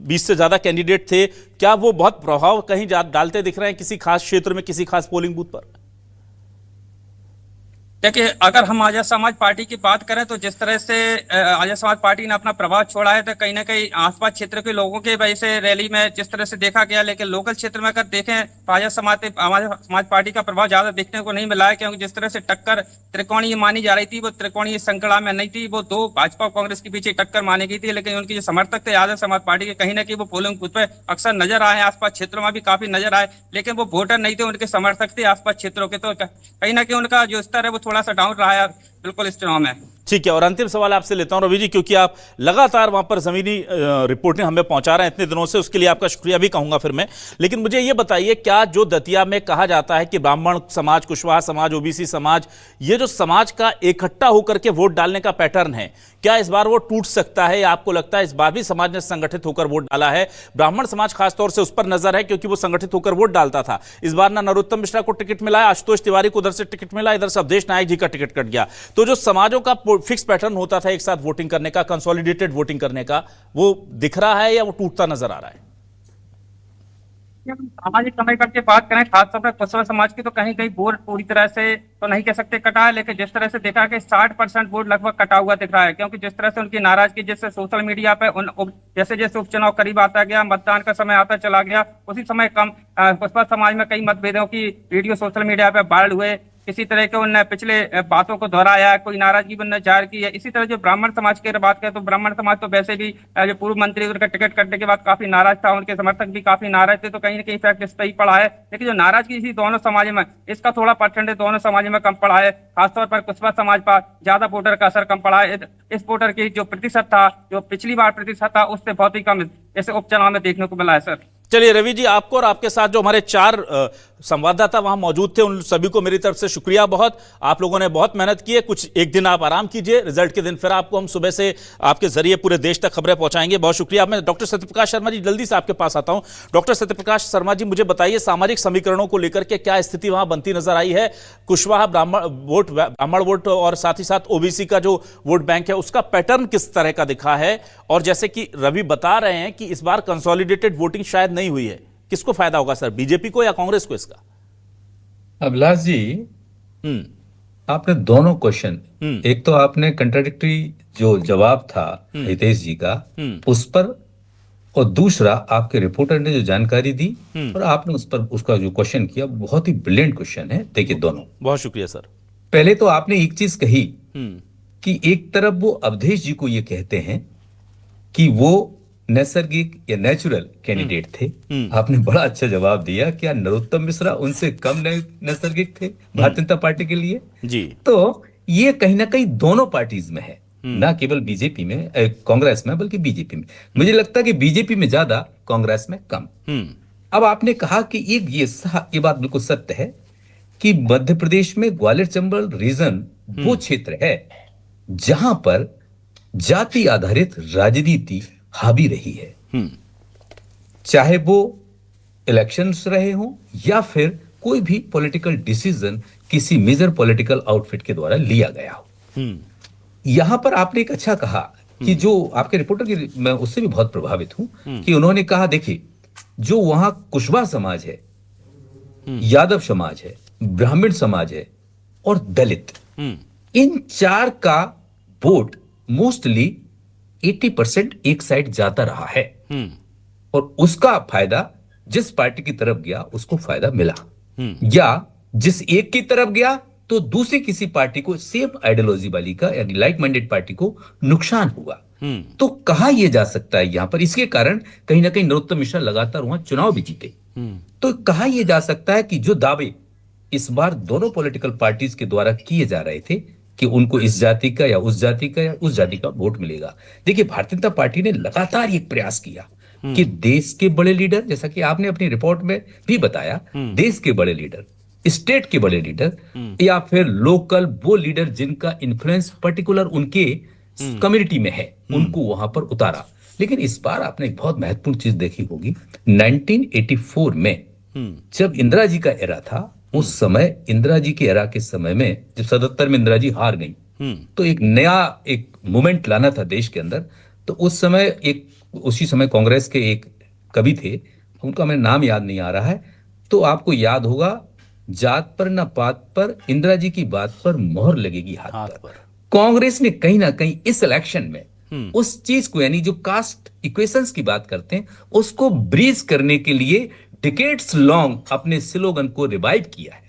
20 से ज्यादा कैंडिडेट थे, क्या वो बहुत प्रभाव कहीं डालते दिख रहे हैं किसी खास क्षेत्र में, किसी खास पोलिंग बूथ पर? देखिए, अगर हम आजाद समाज पार्टी की बात करें तो जिस तरह से आजाद समाज पार्टी ने अपना प्रभाव छोड़ा है, तो कहीं ना कहीं आसपास क्षेत्र के लोगों के वजह से रैली में जिस तरह से देखा गया, लेकिन लोकल क्षेत्र में अगर देखें तो आजाद समाज पार्टी का प्रभाव ज्यादा देखने को नहीं मिला है, क्योंकि जिस तरह से टक्कर त्रिकोणीय मानी जा रही थी, वो त्रिकोणीय श्रृंखला में नहीं थी, वो दो भाजपा और कांग्रेस के पीछे टक्कर मानी गई थी। लेकिन उनके जो समर्थक थे आजाद समाज पार्टी के, कहीं ना कहीं वो पोलिंग बूथ पे अक्सर नजर आए, आसपास क्षेत्रों में भी काफी नजर आए, लेकिन वो वोटर नहीं थे, उनके समर्थक थे आसपास क्षेत्रों के। तो कहीं ना कहीं उनका जो स्तर है वो थोड़ा सा डाउन रहा है बिल्कुल इस चुनाव में। ठीक है, और अंतिम सवाल आपसे लेता हूं रवि जी, क्योंकि आप लगातार वहां पर जमीनी रिपोर्टें हमें पहुंचा रहे हैं इतने दिनों से, उसके लिए आपका शुक्रिया भी कहूंगा फिर मैं। लेकिन मुझे यह बताइए, क्या जो दतिया में कहा जाता है कि ब्राह्मण समाज, कुशवाहा समाज, ओबीसी समाज, ये जो समाज का इकट्ठा होकर के वोट डालने का पैटर्न है, क्या इस बार वो टूट सकता है, या आपको लगता है इस बार भी समाज ने संगठित होकर वोट डाला है? ब्राह्मण समाज खासतौर से उस पर नजर है क्योंकि वो संगठित होकर वोट डालता था। इस बार ना नरोत्तम मिश्रा को टिकट मिला है, आशुतोष तिवारी को उधर से टिकट मिला, इधर से अवधेश नायक जी का टिकट कट गया। तो जो समाजों का फिक्स पैटर्न होता था एक साथ वोटिंग करने का, कंसोलिडेटेड वोटिंग करने का, वो दिख रहा है या वो टूटता नजर आ रहा है? सामाजिक समीकरण की बात करें, खासतौर पर कुशवाहा समाज की, तो कहीं कहीं वोट पूरी तरह से तो नहीं कह सकते कटा है, लेकिन जिस तरह से देखा कि 60% वोट लगभग कटा हुआ दिख रहा है, क्योंकि जिस तरह से उनकी नाराजगी, जैसे सोशल मीडिया पे जैसे जैसे उपचुनाव करीब आता गया, मतदान का समय आता चला गया, उसी समय कुशवाहा समाज में कई मतभेदों की वीडियो सोशल मीडिया पे वायरल हुए, किसी तरह के उनने पिछले बातों को दोहराया, कोई नाराजगी उन्होंने जाहिर की है। इसी तरह जो ब्राह्मण समाज की बात करें तो ब्राह्मण समाज तो वैसे भी जो पूर्व मंत्री उनका टिकट कटने के बाद काफी नाराज था, उनके समर्थक भी काफी नाराज थे, तो कहीं ना कहीं इफेक्ट इस पर ही पड़ा है। लेकिन जो नाराजगी थी दोनों समाज में, इसका थोड़ा परसेंटेज दोनों समाज में कम पड़ा है, खासतौर पर कुशवाहा समाज पर ज्यादा वोटर का असर कम पड़ा है। इस वोटर की जो प्रतिशत था, जो पिछली बार प्रतिशत था, उससे बहुत ही कम इस उपचुनाव में देखने को मिला है सर। चलिए रवि जी, आपको और आपके साथ जो हमारे 4 संवाददाता वहां मौजूद थे, उन सभी को मेरी तरफ से शुक्रिया बहुत। आप लोगों ने बहुत मेहनत की है। कुछ एक दिन आप आराम कीजिए, रिजल्ट के दिन फिर आपको हम सुबह से आपके जरिए पूरे देश तक खबरें पहुंचाएंगे। बहुत शुक्रिया। मैं डॉक्टर सत्यप्रकाश शर्मा जी जल्दी से आपके पास आता हूं। डॉक्टर सत्यप्रकाश शर्मा जी, मुझे बताइए सामाजिक समीकरणों को लेकर के क्या स्थिति वहां बनती नजर आई है? कुशवाहा ब्राह्मण वोट और साथ ही साथ ओबीसी का जो वोट बैंक है उसका पैटर्न किस तरह का दिखा है? और जैसे कि रवि बता रहे हैं कि इस बार कंसोलिडेटेड वोटिंग शायद नहीं हुई है, किसको फायदा होगा सर, बीजेपी को या कांग्रेस को इसका? अभिलाष जी, आपने दोनों क्वेश्चन, एक तो आपने कंट्राडिक्टरी जो जवाब था हितेश जी का उस पर, और दूसरा आपके रिपोर्टर ने जो जानकारी दी और आपने उस पर उसका जो क्वेश्चन किया, बहुत ही ब्रिलियंट क्वेश्चन है। देखिए दोनों, बहुत शुक्रिया सर। पहले तो आपने एक चीज कही कि एक तरफ वो अवधेश जी को ये कहते हैं कि वो नैसर्गिक या नेचुरल कैंडिडेट थे। आपने बड़ा अच्छा जवाब दिया, क्या नरोत्तम मिश्रा उनसे कम नैसर्गिक थे भारतीय जनता पार्टी के लिए? जी। तो ये कहीं ना कहीं दोनों पार्टीज में है, ना केवल बीजेपी में, कांग्रेस में, बल्कि बीजेपी में। मुझे लगता है कि बीजेपी में ज्यादा, कांग्रेस में कम। अब आपने कहा कि ये बात बिल्कुल सत्य है कि मध्य प्रदेश में ग्वालियर चंबल रीजन वो क्षेत्र है जहां पर जाति आधारित राजनीति हावी रही है, चाहे वो इलेक्शंस रहे हों या फिर कोई भी पॉलिटिकल डिसीजन किसी मेजर पॉलिटिकल आउटफिट के द्वारा लिया गया हो। यहां पर आपने एक अच्छा कहा कि जो आपके रिपोर्टर की, मैं उससे भी बहुत प्रभावित हूं कि उन्होंने कहा, देखिए जो वहां कुशवाहा समाज है, यादव समाज है, ब्राह्मण समाज है और दलित, इन 4 का वोट मोस्टली 80% एक साइड जाता रहा है और उसका फायदा जिस पार्टी की तरफ गया उसको फायदा मिला, या जिस एक की तरफ गया तो दूसरी किसी पार्टी को, सेम आइडियोलॉजी वाली का यानी लाइक माइंडेड पार्टी को नुकसान हुआ। तो कहा यह जा सकता है यहां पर, इसके कारण कहीं ना कहीं नरोत्तम मिश्रा लगातार वहां चुनाव भी जीते। तो कहा यह जा सकता है कि जो दावे इस बार दोनों पॉलिटिकल पार्टीज के द्वारा किए जा रहे थे कि उनको इस जाति का या उस जाति का या उस जाति का वोट मिलेगा, देखिए भारतीय जनता पार्टी ने लगातार ये प्रयास किया कि देश के बड़े लीडर, जैसा कि आपने अपनी रिपोर्ट में भी बताया, देश के बड़े लीडर, स्टेट के बड़े लीडर या फिर लोकल वो लीडर जिनका इन्फ्लुएंस पर्टिकुलर उनके कम्युनिटी में है, उनको वहां पर उतारा। लेकिन इस बार आपने एक बहुत महत्वपूर्ण चीज देखी होगी, 1984 में जब इंदिरा जी का एरा था, उस समय इंदिरा जी के एरा के समय में जब 77 में इंदिरा जी हार गई, तो एक नया एक मूवमेंट लाना था देश के अंदर। तो उस समय उसी समय कांग्रेस के एक कवि थे, उनका मैं नाम याद नहीं आ रहा है, तो आपको याद होगा, जात पर न पात पर, इंदिरा जी की बात पर मोहर लगेगी हाथ पर। कांग्रेस ने कहीं ना कहीं इस इलेक्शन में उस चीज को, यानी जो कास्ट इक्वेशंस की बात करते हैं, उसको ब्रीज करने के लिए डिकेड्स लॉन्ग अपने स्लोगन को रिवाइव किया है।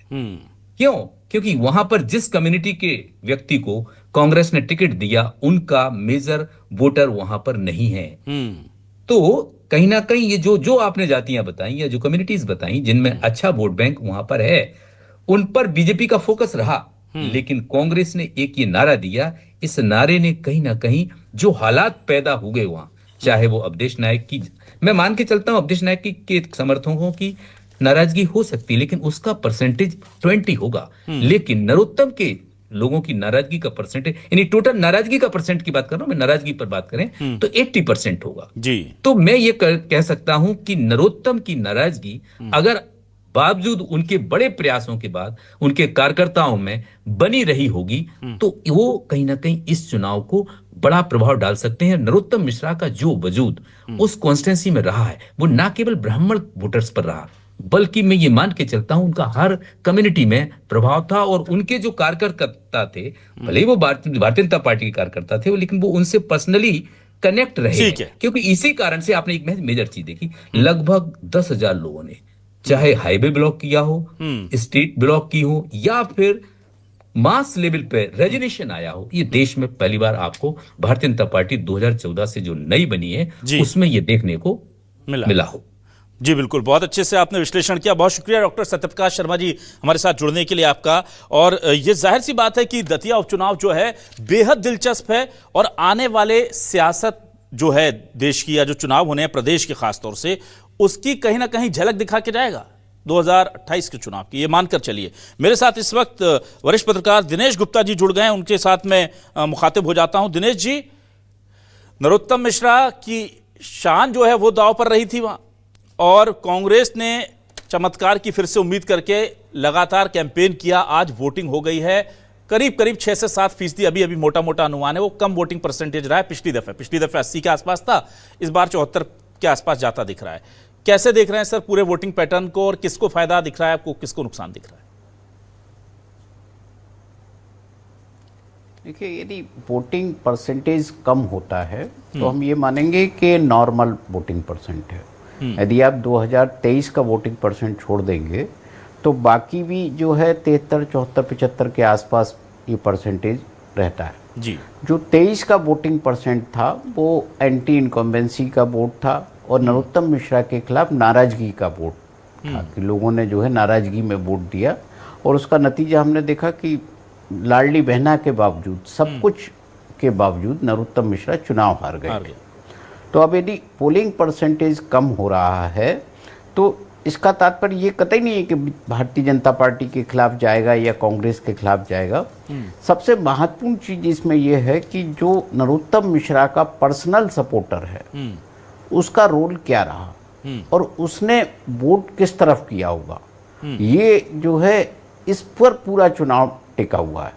क्यों? क्योंकि वहां पर जिस कम्युनिटी के व्यक्ति को कांग्रेस ने टिकट दिया, उनका मेजर वोटर वहां पर नहीं है। तो कहीं ना कहीं ये जो आपने जातियां बताई या जो कम्युनिटीज बताई जिनमें अच्छा वोट बैंक वहां पर है, उन पर बीजेपी का फोकस रहा। लेकिन कांग्रेस ने एक ये नारा दिया, इस नारे ने कहीं ना कहीं जो हालात पैदा हो गए वहां, चाहे वो अवधेश नायक की, मैं मान के चलता हूं अवधेश नायक के समर्थकों की नाराजगी हो सकती है, लेकिन उसका परसेंटेज 20 होगा। लेकिन नरोत्तम के लोगों की नाराजगी का परसेंटेज, यानी टोटल नाराजगी का परसेंट की बात कर रहा हूं मैं, नाराजगी पर बात करें तो 80% होगा जी। तो मैं ये कह सकता हूं कि नरोत्तम की नाराजगी अगर बावजूद उनके बड़े प्रयासों के बाद उनके कार्यकर्ताओं में बनी रही होगी, तो वो कहीं ना कहीं इस चुनाव को बड़ा प्रभाव डाल सकते हैं। नरोत्तम मिश्रा का जो वजूद उस कॉन्स्टिट्यूंसी में रहा है, वो ना केवल ब्राह्मण वोटर्स पर रहा, बल्कि मैं ये मान के चलता हूं उनका हर कम्युनिटी में प्रभाव था। और उनके जो कार्यकर्ता थे, भले ही वो भारतीय जनता पार्टी के कार्यकर्ता थे, लेकिन वो उनसे पर्सनली कनेक्ट रहे, क्योंकि इसी कारण से आपने एक मेजर चीज देखी, लगभग 10,000 लोगों ने, चाहे हाईवे ब्लॉक किया हो, स्ट्रीट ब्लॉक की हो, या फिर मास लेवल पे रेजिग्नेशन आया हो। ये देश में पहली बार आपको भारतीय जनता पार्टी 2014 से जो नई बनी है उसमें ये देखने को मिला हो। जी बिल्कुल, बहुत अच्छे से आपने विश्लेषण किया। बहुत शुक्रिया डॉक्टर सत्यप्रकाश शर्मा जी हमारे साथ जुड़ने के लिए आपका। और ये जाहिर सी बात है कि दतिया उपचुनाव जो है बेहद दिलचस्प है, और आने वाले सियासत जो है देश की, या जो चुनाव होने हैं प्रदेश के खास तौर से, उसकी कहीं ना कहीं झलक दिखा के जाएगा 2028 के चुनाव की, ये मानकर चलिए। मेरे साथ इस वक्त वरिष्ठ पत्रकार दिनेश गुप्ता जी जुड़ गए हैं, उनके साथ मैं मुखातिब हो जाता हूं। दिनेश जी, नरोत्तम मिश्रा की शान जो है वो दांव पर रही थी वहां, और कांग्रेस ने चमत्कार की फिर से उम्मीद करके लगातार कैंपेन किया। आज वोटिंग हो गई है करीब करीब 6 से 7%, अभी मोटा मोटा अनुमान है, वो कम वोटिंग परसेंटेज रहा है पिछली दफे 80 के आसपास था, इस बार 74 के आसपास जाता दिख रहा है। कैसे देख रहे हैं सर पूरे वोटिंग पैटर्न को, और किसको फायदा दिख रहा है आपको, किसको नुकसान दिख रहा है? देखिए, यदि वोटिंग परसेंटेज कम होता है तो हम ये मानेंगे कि नॉर्मल वोटिंग परसेंट है। यदि आप 2023 का वोटिंग परसेंट छोड़ देंगे तो बाकी भी जो है 73, 74, 75 के आसपास ये परसेंटेज रहता है जी। जो 23 का वोटिंग परसेंट था वो एंटी इनकम्बेंसी का वोट था और नरोत्तम मिश्रा के खिलाफ नाराजगी का वोट था कि लोगों ने जो है नाराजगी में वोट दिया, और उसका नतीजा हमने देखा कि लाडली बहना के बावजूद, सब कुछ के बावजूद नरोत्तम मिश्रा चुनाव हार गए। तो अब यदि पोलिंग परसेंटेज कम हो रहा है तो इसका तात्पर्य ये कतई नहीं है कि भारतीय जनता पार्टी के खिलाफ जाएगा या कांग्रेस के खिलाफ जाएगा। सबसे महत्वपूर्ण चीज इसमें यह है कि जो नरोत्तम मिश्रा का पर्सनल सपोर्टर है उसका रोल क्या रहा और उसने वोट किस तरफ किया होगा, ये जो है इस पर पूरा चुनाव टिका हुआ है।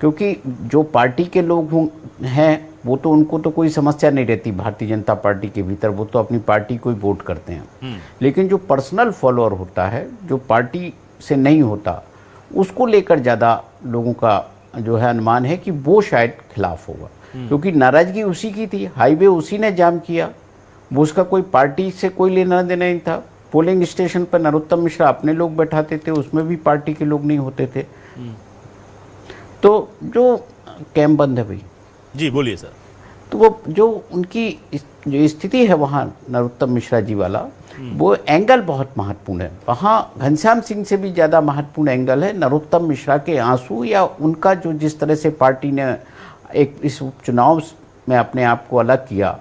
क्योंकि जो पार्टी के लोग हैं वो तो उनको तो कोई समस्या नहीं रहती भारतीय जनता पार्टी के भीतर, वो तो अपनी पार्टी को ही वोट करते हैं। लेकिन जो पर्सनल फॉलोअर होता है, जो पार्टी से नहीं होता, उसको लेकर ज़्यादा लोगों का जो है अनुमान है कि वो शायद खिलाफ होगा। क्योंकि नाराजगी उसी की थी, हाईवे उसी ने जाम किया, वो उसका कोई पार्टी से कोई लेना देना नहीं था। पोलिंग स्टेशन पर नरोत्तम मिश्रा अपने लोग बैठाते थे, उसमें भी पार्टी के लोग नहीं होते थे। तो जो कैंप बंद है भाई जी, बोलिए सर। तो वो जो उनकी जो स्थिति है वहाँ नरोत्तम मिश्रा जी वाला, वो एंगल बहुत महत्वपूर्ण है। वहाँ घनश्याम सिंह से भी ज़्यादा महत्वपूर्ण एंगल है नरोत्तम मिश्रा के आंसू, या उनका जो जिस तरह से पार्टी ने एक इस उपचुनाव में अपने आप को अलग किया,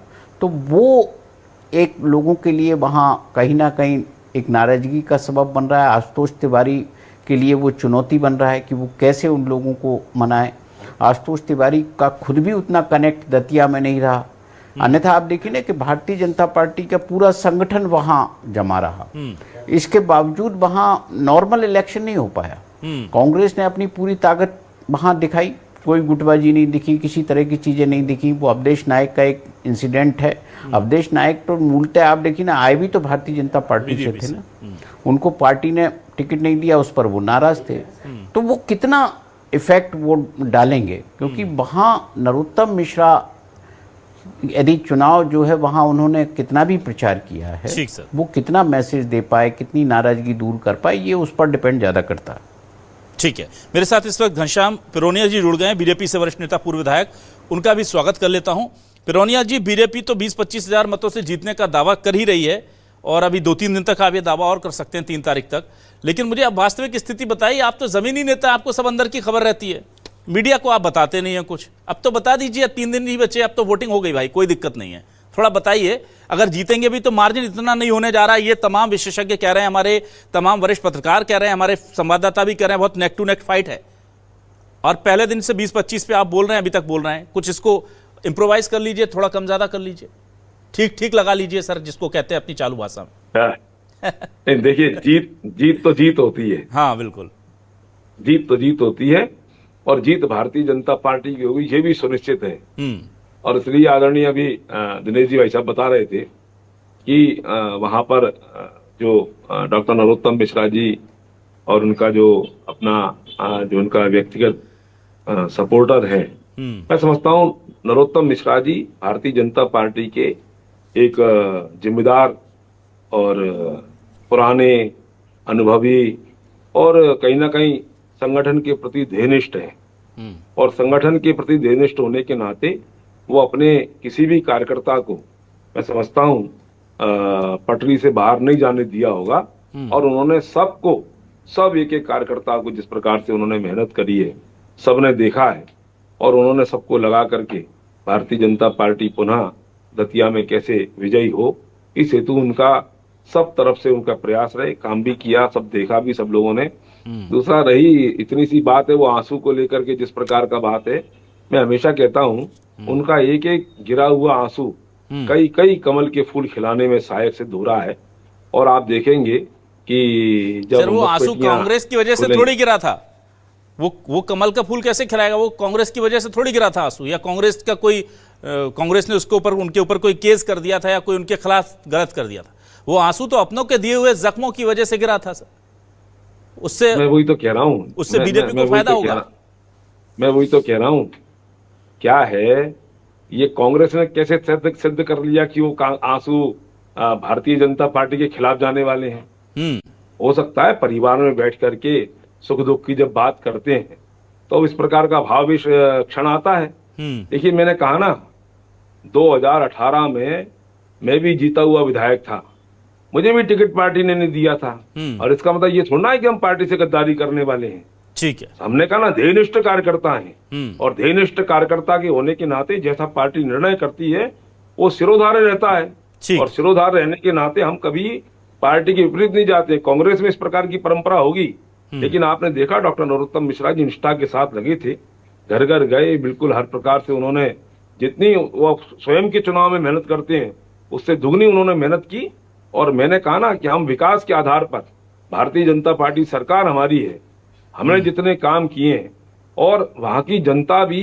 तो वो एक लोगों के लिए वहाँ कहीं ना कहीं एक नाराज़गी का सबब बन रहा है। आशुतोष तिवारी के लिए वो चुनौती बन रहा है कि वो कैसे उन लोगों को मनाए। आशुतोष तिवारी का खुद भी उतना कनेक्ट दतिया में नहीं रहा, अन्यथा आप देखिए ना कि भारतीय जनता पार्टी का पूरा संगठन वहाँ जमा रहा, इसके बावजूद वहाँ नॉर्मल इलेक्शन नहीं हो पाया। कांग्रेस ने अपनी पूरी ताकत वहाँ दिखाई, कोई गुटबाजी नहीं दिखी, किसी तरह की चीज़ें नहीं दिखी। वो अवधेश नायक का एक इंसिडेंट है, अवधेश नायक तो मूलतः आप देखिए ना आए भी तो भारतीय जनता पार्टी से थे ना, उनको पार्टी ने टिकट नहीं दिया, उस पर वो नाराज थे। तो वो कितना इफेक्ट वो डालेंगे, क्योंकि वहाँ नरोत्तम मिश्रा यदि चुनाव जो है वहाँ उन्होंने कितना भी प्रचार किया है, वो कितना मैसेज दे पाए, कितनी नाराजगी दूर कर पाए, ये उस पर डिपेंड ज़्यादा करता है। ठीक है, मेरे साथ इस वक्त घनश्याम पिरोनिया जी जुड़ गए हैं, बीजेपी से वरिष्ठ नेता, पूर्व विधायक, उनका भी स्वागत कर लेता हूं। पिरोनिया जी, बीजेपी तो 20-25 हज़ार मतों से जीतने का दावा कर ही रही है, और अभी 2-3 दिन तक आप ये दावा और कर सकते हैं, 3 तारीख तक। लेकिन मुझे अब वास्तविक स्थिति बताइए, आप तो जमीनी नेता, आपको सब अंदर की खबर रहती है, मीडिया को आप बताते नहीं हैं कुछ। अब तो बता दीजिए, 3 दिन ही बचे, अब तो वोटिंग हो गई भाई, कोई दिक्कत नहीं है, थोड़ा बताइए। अगर जीतेंगे भी तो मार्जिन इतना नहीं होने जा रहा है, ये तमाम विशेषज्ञ कह रहे हैं, हमारे तमाम वरिष्ठ पत्रकार कह रहे हैं, हमारे संवाददाता भी कह रहे हैं, बहुत नेक टू नेक फाइट है। और पहले दिन से 20-25 पे आप बोल रहे हैं, अभी तक बोल रहे हैं, कुछ इसको इम्प्रोवाइज कर लीजिए, थोड़ा कम ज्यादा कर लीजिए, ठीक ठीक लगा लीजिए सर, जिसको कहते हैं अपनी चालू भाषा में। देखिए, जीत तो जीत होती है। हाँ बिल्कुल, जीत तो जीत होती है, और जीत भारतीय जनता पार्टी की होगी, ये भी सुनिश्चित है। और इसलिए आदरणीय अभी दिनेश जी भाई साहब बता रहे थे कि वहां पर जो डॉक्टर नरोत्तम मिश्रा जी और उनका जो अपना जो उनका व्यक्तिगत सपोर्टर है, मैं समझता हूं नरोत्तम मिश्रा जी भारतीय जनता पार्टी के एक जिम्मेदार और पुराने, अनुभवी और कहीं ना कहीं संगठन के प्रति ध्येयनिष्ठ है। और संगठन के प्रति ध्येयनिष्ठ होने के नाते वो अपने किसी भी कार्यकर्ता को, मैं समझता हूं, पटरी से बाहर नहीं जाने दिया होगा। और उन्होंने सब एक एक कार्यकर्ता को जिस प्रकार से उन्होंने मेहनत करी है, सबने देखा है, और उन्होंने सबको लगा करके भारतीय जनता पार्टी पुनः दतिया में कैसे विजयी हो, इस हेतु उनका सब तरफ से उनका प्रयास रहे, काम भी किया, सब देखा भी सब लोगों ने। दूसरा रही इतनी सी बात है वो आंसू को लेकर के जिस प्रकार का बात है, मैं हमेशा कहता हूँ उनका एक एक गिरा हुआ आंसू कई कई कमल के फूल खिलाने में सहायक सिद्ध हो रहा है। और आप देखेंगे कि जब सर वो आंसू कांग्रेस की वजह से थोड़ी गिरा था, वो कमल का फूल कैसे खिलाएगा? वो कांग्रेस की वजह से थोड़ी गिरा था आंसू, या कांग्रेस का कोई कांग्रेस ने उसके ऊपर उनके ऊपर कोई केस कर दिया था या कोई उनके खिलाफ गलत कर दिया था? वो आंसू तो अपनों के दिए हुए जख्मों की वजह से गिरा था सर। उससे मैं वही तो कह रहा हूँ, उससे बीजेपी को फायदा होगा। मैं वही तो कह रहा हूँ, क्या है ये कांग्रेस ने कैसे सिद्ध कर लिया कि वो आंसू भारतीय जनता पार्टी के खिलाफ जाने वाले हैं? हो सकता है परिवार में बैठ करके सुख दुख की जब बात करते हैं तो इस प्रकार का भाव भी क्षण आता है। देखिए मैंने कहा ना 2018 में मैं भी जीता हुआ विधायक था, मुझे भी टिकट पार्टी ने नहीं दिया था, और इसका मतलब ये थोड़ा है कि हम पार्टी से गद्दारी करने वाले हैं। ठीक है, हमने कहा ना ध्येयनिष्ठ कार्यकर्ता हैं, और ध्येयनिष्ठ कार्यकर्ता के होने के नाते जैसा पार्टी निर्णय करती है वो सिरोधार्य रहता है, और सिरोधार्य रहने के नाते हम कभी पार्टी के विपरीत नहीं जाते। कांग्रेस में इस प्रकार की परंपरा होगी, लेकिन आपने देखा डॉक्टर नरोत्तम मिश्रा जी निष्ठा के साथ लगे थे, घर घर गए, बिल्कुल हर प्रकार से उन्होंने जितनी वो स्वयं के चुनाव में मेहनत करते हैं उससे दुगनी उन्होंने मेहनत की। और मैंने कहा ना कि हम विकास के आधार पर, भारतीय जनता पार्टी सरकार हमारी है, हमने जितने काम किए हैं और वहां की जनता भी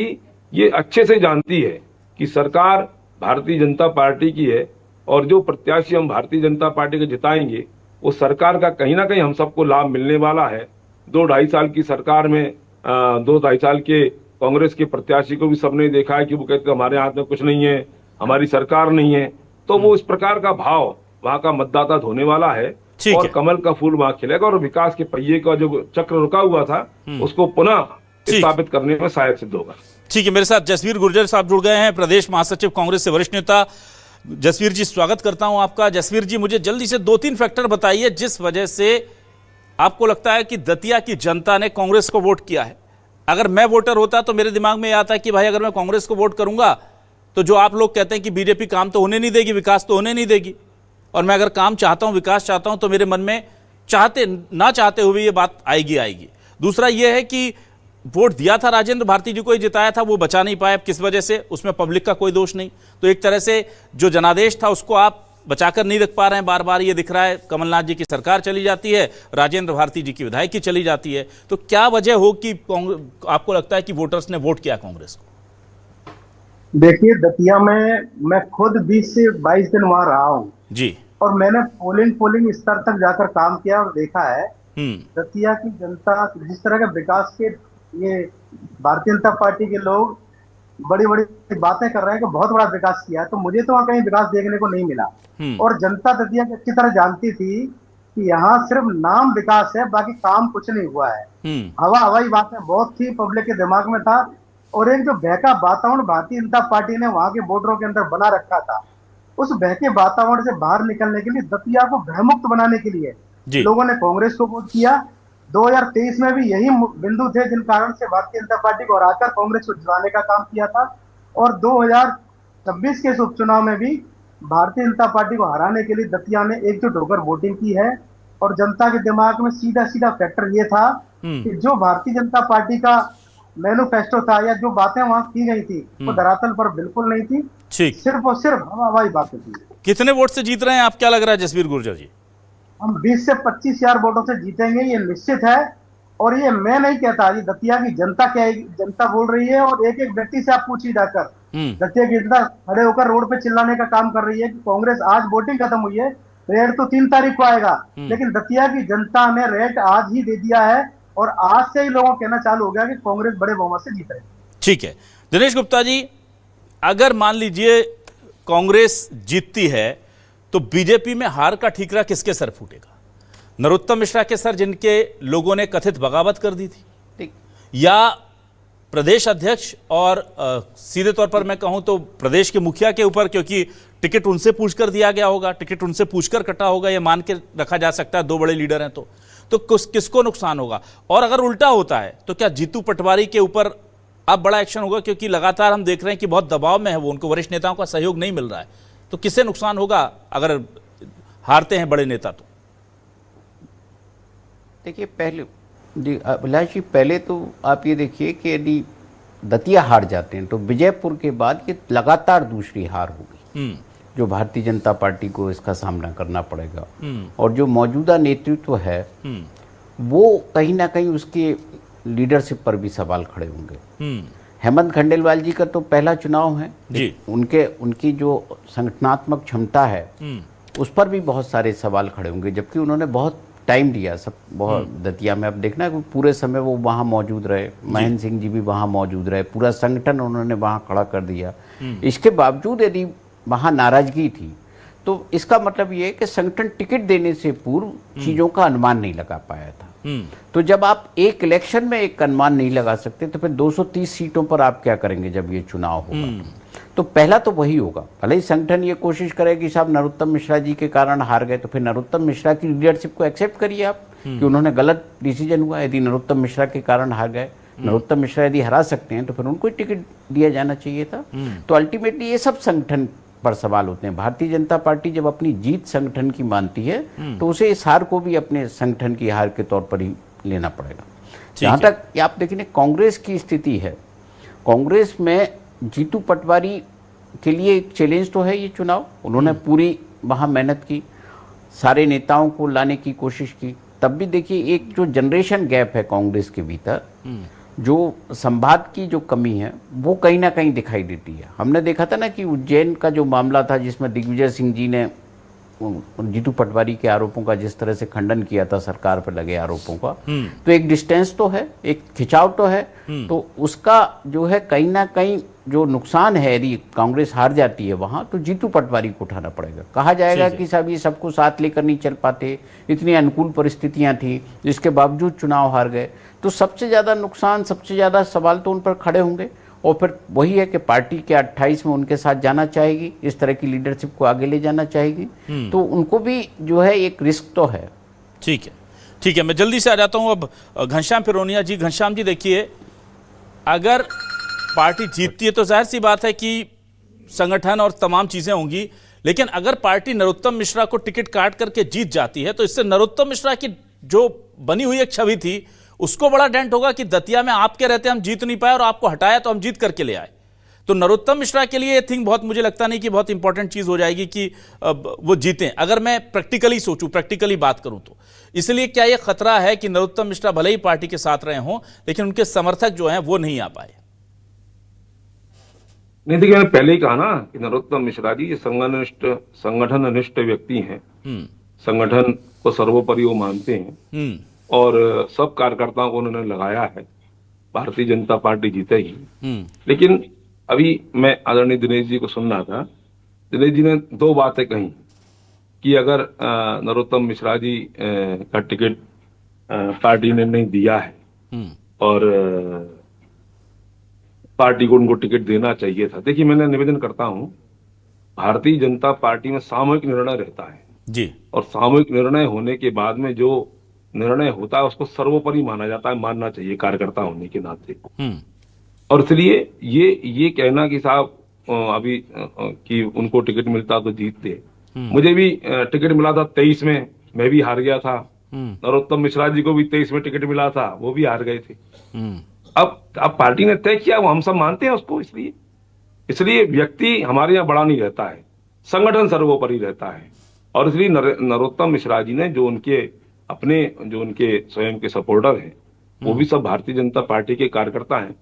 ये अच्छे से जानती है कि सरकार भारतीय जनता पार्टी की है, और जो प्रत्याशी हम भारतीय जनता पार्टी को जिताएंगे वो सरकार का कहीं ना कहीं हम सबको लाभ मिलने वाला है। 2-2.5 साल की सरकार में 2-2.5 साल के कांग्रेस के प्रत्याशी को भी सबने देखा है कि वो कहते हमारे हाथ में कुछ नहीं है, हमारी सरकार नहीं है, तो वो इस प्रकार का भाव वहां का मतदाता धोने वाला है और कमल का फूल वहां खिलेगा, और विकास के पहिए का जो चक्र रुका हुआ था उसको पुनः स्थापित करने में सहायक सिद्ध होगा। ठीक है, मेरे साथ जसवीर गुर्जर साहब जुड़ गए हैं, प्रदेश महासचिव कांग्रेस से वरिष्ठ नेता। जसवीर जी स्वागत करता हूं आपका। जसवीर जी मुझे जल्दी से 2-3 फैक्टर बताइए जिस वजह से आपको लगता है कि दतिया की जनता ने कांग्रेस को वोट किया है। अगर मैं वोटर होता तो मेरे दिमाग में आता है कि भाई अगर मैं कांग्रेस को वोट करूंगा तो जो आप लोग कहते हैं कि बीजेपी काम तो होने नहीं देगी, विकास तो होने नहीं देगी, और मैं अगर काम चाहता हूं, विकास चाहता हूं, तो मेरे मन में चाहते ना चाहते हुए ये बात आएगी। दूसरा ये है कि वोट दिया था राजेंद्र भारती जी को ही जिताया था, वो बचा नहीं पाए, किस वजह से, उसमें पब्लिक का कोई दोष नहीं। तो एक तरह से जो जनादेश था उसको आप बचाकर नहीं रख पा रहे हैं, बार बार ये दिख रहा है। कमलनाथ जी की सरकार चली जाती है, राजेंद्र भारती जी की विधायकी चली जाती है, तो क्या वजह हो कि आपको लगता है कि वोटर्स ने वोट किया कांग्रेस को? देखिए दतिया में मैं खुद 20 से 22 दिन वहां रहा हूँ जी, और मैंने पोलिंग स्तर तक जाकर काम किया और देखा है दतिया की जनता जिस तरह के विकास के ये भारतीय जनता पार्टी के लोग बड़ी बड़ी बातें कर रहे हैं कि बहुत बड़ा विकास किया है, तो मुझे तो वहाँ कहीं विकास देखने को नहीं मिला। और जनता दतिया की अच्छी तरह जानती थी कि यहाँ सिर्फ नाम विकास है, बाकी काम कुछ नहीं हुआ है। हवाई बातें बहुत थी, पब्लिक के दिमाग में था, और एक जो बहका वातावरण भारतीय जनता पार्टी ने वहां के वोटरों के अंदर बना रखा था, उस बहके वातावरण से बाहर निकलने के लिए, दतिया को भयमुक्त बनाने के लिए लोगों ने कांग्रेस को वोट किया। 2023 में भी यही बिंदु थे जिन कारण से भारतीय जनता पार्टी को हराकर कांग्रेस को जिताने का काम किया था, और 2026 के इस उपचुनाव में भी भारतीय जनता पार्टी को हराने के लिए दतिया ने एकजुट होकर वोटिंग की है। और जनता के दिमाग में सीधा फैक्टर ये था कि जो भारतीय जनता पार्टी का मैनिफेस्टो था या जो बातें वहां की गई थी वो धरातल पर बिल्कुल नहीं थी, सिर्फ और सिर्फ हवाई बातें थी। कितने वोट से जीत रहे हैं आप, क्या लग रहा है जसवीर गुर्जर जी? हम 20 से 25 हजार वोटों से जीतेंगे, ये निश्चित है। और ये मैं नहीं कहता, ये दतिया की जनता क्या जनता बोल रही है, और एक एक व्यक्ति से आप पूछिए जाकर, दतिया की जनता खड़े होकर रोड पे चिल्लाने का काम कर रही है कि कांग्रेस, आज वोटिंग खत्म हुई है, रेट तो 3 तारीख को आएगा, लेकिन दतिया की जनता ने रेट आज ही दे दिया है, और आज से ही लोगों कहना चालू हो गया कि कांग्रेस बड़े बहुमत से जीत रहे। ठीक है दिनेश गुप्ता जी, अगर मान लीजिए कांग्रेस जीतती है तो बीजेपी में हार का ठीकरा किसके सर फूटेगा? नरोत्तम मिश्रा के सर, जिनके लोगों ने कथित बगावत कर दी थी, या प्रदेश अध्यक्ष और सीधे तौर पर मैं कहूं तो प्रदेश के मुखिया के ऊपर, क्योंकि टिकट उनसे पूछकर दिया गया होगा, टिकट उनसे पूछकर कटा होगा, यह मान के रखा जा सकता है, 2 बड़े लीडर हैं, तो किसको नुकसान होगा? और अगर उल्टा होता है तो क्या जीतू पटवारी के ऊपर अब बड़ा एक्शन होगा? क्योंकि लगातार हम देख रहे हैं कि बहुत दबाव में है वो, उनको वरिष्ठ नेताओं का सहयोग नहीं मिल रहा है, तो किससे नुकसान होगा अगर हारते हैं बड़े नेता तो? देखिए पहले जी अभिलाष जी, पहले तो आप ये देखिए कि यदि दतिया हार जाते हैं तो विजयपुर के बाद ये लगातार दूसरी हार होगी जो भारतीय जनता पार्टी को इसका सामना करना पड़ेगा। और जो मौजूदा नेतृत्व है वो कहीं ना कहीं उसके लीडरशिप पर भी सवाल खड़े होंगे। हेमंत खंडेलवाल जी का तो पहला चुनाव है जी। उनकी जो संगठनात्मक क्षमता है उस पर भी बहुत सारे सवाल खड़े होंगे, जबकि उन्होंने बहुत टाइम दिया सब बहुत दतिया में। अब देखना कि पूरे समय वो वहाँ मौजूद रहे, महेंद्र सिंह जी भी वहाँ मौजूद रहे, पूरा संगठन उन्होंने वहाँ खड़ा कर दिया। इसके बावजूद यदि वहाँ नाराजगी थी तो इसका मतलब ये है कि संगठन टिकट देने से पूर्व चीज़ों का अनुमान नहीं लगा पाया था। तो जब आप एक इलेक्शन में एक अनुमान नहीं लगा सकते तो फिर 230 सीटों पर आप क्या करेंगे जब ये चुनाव होगा? तो पहला तो वही होगा। भले ही संगठन ये कोशिश करे कि साहब नरोत्तम मिश्रा जी के कारण हार गए, तो फिर नरोत्तम मिश्रा की लीडरशिप को एक्सेप्ट करिए आप कि उन्होंने गलत डिसीजन हुआ। यदि नरोत्तम मिश्रा के कारण हार गए, नरोत्तम मिश्रा यदि हरा सकते हैं तो फिर उनको टिकट दिया जाना चाहिए था। तो अल्टीमेटली ये सब संगठन पर सवाल होते हैं। भारतीय जनता पार्टी जब अपनी जीत संगठन की मानती है तो उसे इस हार को भी अपने संगठन की हार के तौर पर ही लेना पड़ेगा। जहाँ तक आप देखिए कांग्रेस की स्थिति है, कांग्रेस में जीतू पटवारी के लिए एक चैलेंज तो है ये चुनाव। उन्होंने पूरी वहाँ मेहनत की, सारे नेताओं को लाने की कोशिश की, तब भी देखिए एक जो जनरेशन गैप है कांग्रेस के भीतर, जो संवाद की जो कमी है वो कहीं ना कहीं दिखाई देती है। हमने देखा था ना कि उज्जैन का जो मामला था जिसमें दिग्विजय सिंह जी ने जीतू पटवारी के आरोपों का जिस तरह से खंडन किया था, सरकार पर लगे आरोपों का, तो एक डिस्टेंस तो है, एक खिंचाव तो है। तो उसका जो है कहीं ना कहीं जो नुकसान है यदि कांग्रेस हार जाती है वहां, तो जीतू पटवारी को उठाना पड़ेगा। कहा जाएगा कि साहब ये सबको साथ लेकर नहीं चल पाते, इतनी अनुकूल परिस्थितियां थी, जिसके बावजूद चुनाव हार गए। तो सबसे ज्यादा नुकसान, सबसे ज्यादा सवाल तो उन पर खड़े होंगे। और फिर वही है कि पार्टी के 28 में उनके साथ जाना चाहेगी, इस तरह की लीडरशिप को आगे ले जाना चाहेगी, तो उनको भी जो है एक रिस्क तो है। ठीक है, ठीक है, मैं जल्दी से आ जाता हूं अब घनश्याम फिरोनिया जी। घनश्याम जी देखिए, अगर पार्टी जीतती है तो जाहिर सी बात है कि संगठन और तमाम चीजें होंगी, लेकिन अगर पार्टी नरोत्तम मिश्रा को टिकट काट करके जीत जाती है तो इससे नरोत्तम मिश्रा की जो बनी हुई एक छवि थी उसको बड़ा डेंट होगा कि दतिया में आपके रहते हम जीत नहीं पाए और आपको हटाया तो हम जीत करके ले आए। तो नरोत्तम मिश्रा के लिए ये थिंग बहुत, मुझे लगता नहीं कि बहुत इंपॉर्टेंट चीज हो जाएगी कि वो जीतें, अगर मैं प्रैक्टिकली सोचूं, प्रैक्टिकली बात करूं तो। इसलिए क्या ये खतरा है कि नरोत्तम मिश्रा भले ही पार्टी के साथ रहे हों लेकिन उनके समर्थक जो हैं वो नहीं आ पाए? नहीं, देखिए मैंने पहले ही कहा ना कि नरोत्तम मिश्रा जी संगठन व्यक्ति हैं, संगठन को सर्वोपरि वो मानते हैं और सब कार्यकर्ताओं को उन्होंने लगाया है, भारतीय जनता पार्टी जीतेगी। लेकिन अभी मैं आदरणीय दिनेश जी को सुन रहा था, दिनेश जी ने दो बातें कही कि अगर नरोत्तम मिश्रा जी का टिकट पार्टी ने नहीं दिया है और पार्टी को उनको टिकट देना चाहिए था। देखिए मैंने निवेदन करता हूं, भारतीय जनता पार्टी में सामूहिक निर्णय रहता है जी, और सामूहिक निर्णय होने के बाद में जो निर्णय होता है उसको सर्वोपरि माना जाता है, मानना चाहिए कार्यकर्ता होने के नाते। और इसलिए ये कहना कि साहब अभी कि उनको टिकट मिलता तो जीतते, मुझे भी टिकट मिला था 23 में, मैं भी हार गया था। नरोत्तम मिश्रा जी को भी 23 में टिकट मिला था, वो भी हार गए थे। अब पार्टी ने तय किया, वो हम सब मानते हैं उसको। इसलिए व्यक्ति हमारे यहाँ बड़ा नहीं रहता है, संगठन सर्वोपरि रहता है। और इसलिए नरोत्तम मिश्रा जी ने जो उनके स्वयं के सपोर्टर हैं वो भी सब भारतीय जनता पार्टी के कार्यकर्ता हैं,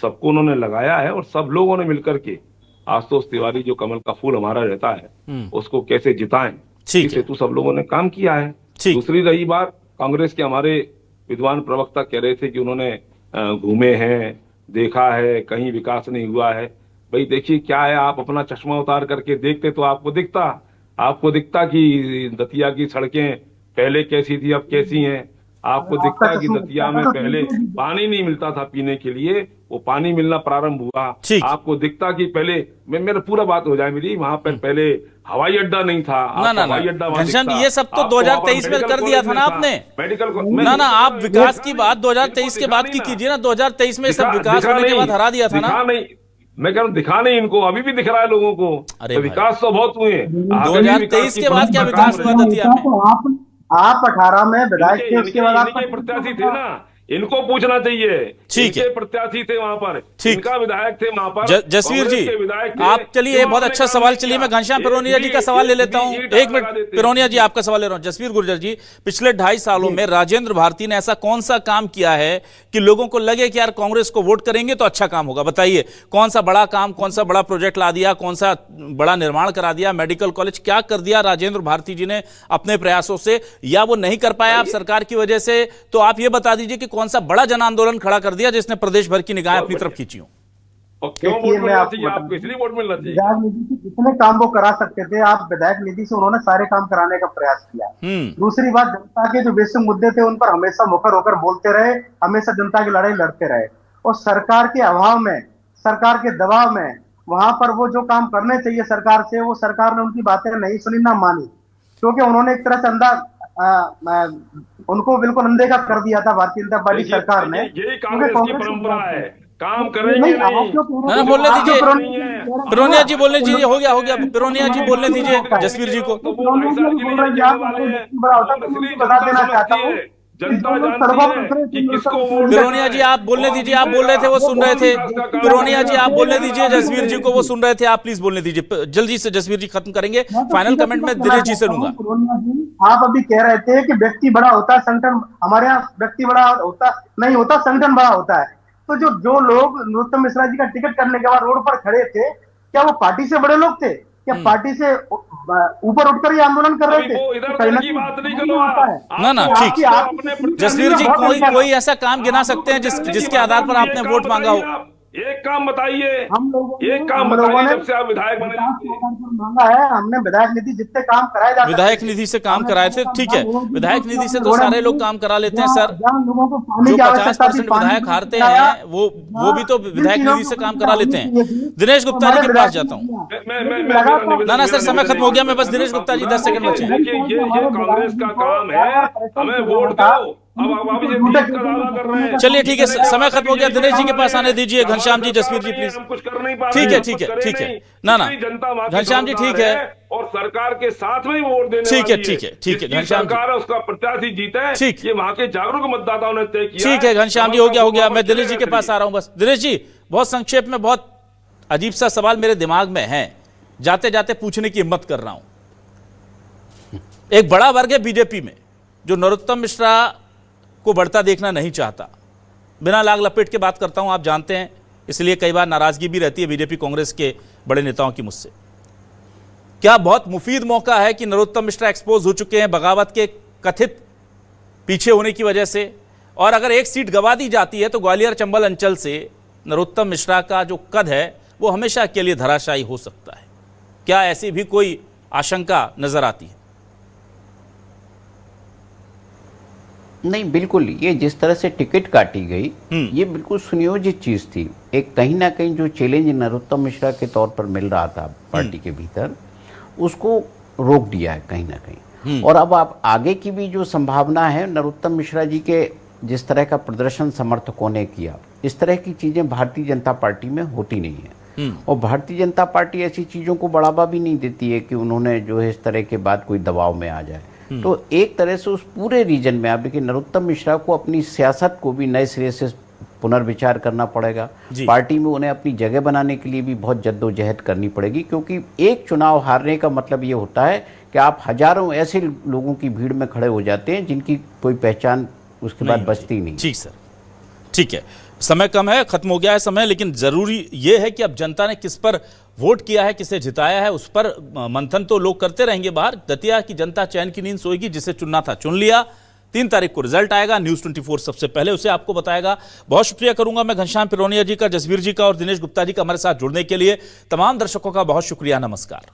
सबको उन्होंने लगाया है और सब लोगों ने मिलकर के आशुतोष तिवारी जो कमल का फूल हमारा रहता है उसको कैसे जिताएं, इस हेतु सब लोगों ने काम किया है। दूसरी रही बात, कांग्रेस के हमारे विद्वान प्रवक्ता कह रहे थे कि उन्होंने घूमे हैं, देखा है, कहीं विकास नहीं हुआ है। भाई देखिए क्या है, आप अपना चश्मा उतार करके देखते तो आपको दिखता कि दतिया की सड़कें पहले कैसी थी अब कैसी हैं। आपको दिखता कि दतिया में पहले पानी नहीं मिलता था पीने के लिए, वो पानी मिलना प्रारंभ हुआ। आपको दिखता कि पहले मेरा पूरा बात हो जाए मेरी, वहां पर पहले हवाई अड्डा नहीं था। हवाई अड्डा घनश्याम, ये सब तो 2023 में कर दिया था ना आपने। मेडिकल आप विकास की बात 2023 के बाद की कीजिए ना, 2023 में सब विकास होने के बाद हरा दिया था ना। मैं कह रहा हूँ दिखा नहीं इनको, अभी भी दिख रहा है लोगों को। तो विकास तो बहुत हुए। 2023 के बाद क्या विकास हुआ दतिया में? आप 18 में विधायक थे, उसके बाद आप प्रत्याशी थे ना, इनको पूछना चाहिए। ठीक है, प्रत्याशी थे वहां पर, इनका विधायक थे वहां पर। जसवीर जी आप चलिए, बहुत अच्छा सवाल। चलिए मैं घनश्याम पिरोनिया जी का सवाल ले लेता हूं। एक मिनट पिरोनिया जी, आपका सवाल ले रहा हूं। जसवीर गुर्जर जी, पिछले 2.5 सालों में राजेंद्र भारती ने ऐसा कौन सा काम किया है कि लोगों को लगे कि यार कांग्रेस को वोट करेंगे तो अच्छा काम होगा? बताइए, कौन सा बड़ा काम, कौन सा बड़ा प्रोजेक्ट ला दिया, कौन सा बड़ा निर्माण करा दिया, मेडिकल कॉलेज, क्या कर दिया राजेंद्र भारती जी ने अपने प्रयासों से, या वो नहीं कर पाया आप सरकार की वजह से? तो आप ये बता दीजिए कि कौन सा बड़ा जन आंदोलन खड़ा कर दिया जिसने प्रदेश भर की निगाहें अपनी तरफ खींची हो? और क्यों वोट मिलना चाहिए आपको? इसलिए वोट मिलना चाहिए। विधायक निधि से जितने काम वो करा सकते थे, आप विधायक निधि से उन्होंने सारे काम कराने का प्रयास किया। दूसरी बात, जनता के जो बेसिक मुद्दे थे उन पर हमेशा मुखर होकर बोलते रहे, हमेशा जनता की लड़ाई लड़ते रहे। और सरकार के अभाव में, सरकार के दबाव में, वहां पर वो जो काम करने चाहिए सरकार से, वो सरकार ने उनकी बातें नहीं सुनी, ना मानी, क्योंकि उन्होंने एक तरह से उनको बिल्कुल अनदेखा कर दिया था भारतीय जनता पार्टी सरकार ने। यही कांग्रेस की परंपरा है, काम करेंगे नहीं। बोलने दीजिए पिरोनिया जी, बोलने दीजिए। हो गया पिरोनिया जी, बोलने दीजिए जसवीर जी को। बता देना चाहता हूँ, जनता जानती है कि किसको वोट। पिरोनिया जी आप बोलने दीजिए, आप बोल रहे थे वो सुन रहे थे। पिरोनिया जी आप बोलने दीजिए जसवीर जी को, वो सुन रहे थे, आप प्लीज बोलने दीजिए जल्दी से। जसवीर जी खत्म करेंगे, फाइनल कमेंट में दिनेश जी से लूंगा। आप अभी कह रहे थे कि व्यक्ति बड़ा होता है संगठन, हमारे यहाँ व्यक्ति बड़ा होता नहीं होता, संगठन बड़ा होता है। तो जो लोग नरोत्तम मिश्रा जी का टिकट करने के बाद रोड पर खड़े थे, क्या वो पार्टी से बड़े लोग थे? क्या पार्टी से ऊपर उठकर ये आंदोलन कर रहे थे? ना ठीक। जसवीर जी कोई ऐसा काम गिना सकते हैं जिसके आधार पर आपने वोट मांगा हो? एक काम बताइए, एक काम बताइए जब से आप विधायक बने। मांगा है हमने विधायक निधि, जितने काम कराए जाते विधायक निधि से काम कराए थे, ठीक है। विधायक निधि से तो सारे लोग काम करा लेते हैं सर। जो 50% विधायक हारते हैं वो भी तो विधायक निधि से काम करा लेते हैं। दिनेश गुप्ता जी के पास जाता हूँ। ना सर, समय खत्म हो गया। मैं बस दिनेश गुप्ता जी 10 सेकंड बचे। ये कांग्रेस का काम है, हमें वोट दो। चलिए ठीक है, समय खत्म हो गया। दिनेश जी के पास आने दीजिए। घनश्याम जी, जसवीर जी प्लीज। कुछ कर नहीं पा रहे। ठीक है ना घनश्याम जी, ठीक है। और सरकार के साथ में ही वोट देने ठीक है घनश्याम जी, सरकार उसका प्रत्याशी जीता है, ठीक, ये वहां के जागरूक मतदाताओं ने तय किया। ठीक है घनश्याम जी, हो गया। मैं दिनेश जी के पास आ रहा हूं बस। दिनेश जी, बहुत संक्षेप में, बहुत अजीब सा सवाल मेरे दिमाग में है, जाते जाते पूछने की हिम्मत कर रहा हूं। एक बड़ा वर्ग है बीजेपी में जो नरोत्तम मिश्रा को बढ़ता देखना नहीं चाहता। बिना लाग लपेट के बात करता हूं, आप जानते हैं, इसलिए कई बार नाराजगी भी रहती है बीजेपी कांग्रेस के बड़े नेताओं की मुझसे। क्या बहुत मुफीद मौका है कि नरोत्तम मिश्रा एक्सपोज हो चुके हैं बगावत के कथित पीछे होने की वजह से, और अगर एक सीट गवा दी जाती है तो ग्वालियर चंबल अंचल से नरोत्तम मिश्रा का जो कद है वो हमेशा के लिए धराशायी हो सकता है? क्या ऐसी भी कोई आशंका नजर आती है? नहीं, बिल्कुल। ये जिस तरह से टिकट काटी गई, ये बिल्कुल सुनियोजित चीज थी। एक कहीं ना कहीं जो चैलेंज नरोत्तम मिश्रा के तौर पर मिल रहा था पार्टी के भीतर, उसको रोक दिया है कहीं ना कहीं। और अब आप आगे की भी जो संभावना है, नरोत्तम मिश्रा जी के जिस तरह का प्रदर्शन समर्थकों ने किया, इस तरह की चीजें भारतीय जनता पार्टी में होती नहीं है। और भारतीय जनता पार्टी ऐसी चीजों को बढ़ावा भी नहीं देती है कि उन्होंने जो है इस तरह के बाद कोई दबाव में आ जाए। तो एक तरह से उस पूरे रीजन में आप देखिए, नरोत्तम मिश्रा को अपनी सियासत को भी नए सिरे से पुनर्विचार करना पड़ेगा। पार्टी में उन्हें अपनी जगह बनाने के लिए भी बहुत जद्दोजहद करनी पड़ेगी, क्योंकि एक चुनाव हारने का मतलब ये होता है कि आप हजारों ऐसे लोगों की भीड़ में खड़े हो जाते हैं जिनकी कोई पहचान उसके बाद बचती नहीं। ठीक सर, ठीक है। समय कम है, खत्म हो गया है समय, लेकिन जरूरी यह है कि अब जनता ने किस पर वोट किया है, किसे जिताया है, उस पर मंथन तो लोग करते रहेंगे बाहर। दतिया की जनता चैन की नींद सोएगी, जिसे चुनना था चुन लिया। 3 तारीख को रिजल्ट आएगा, न्यूज़ 24 सबसे पहले उसे आपको बताएगा। बहुत शुक्रिया करूंगा मैं घनश्याम पिरोनिया जी का, जसवीर जी का और दिनेश गुप्ता जी का हमारे साथ जुड़ने के लिए। तमाम दर्शकों का बहुत शुक्रिया, नमस्कार।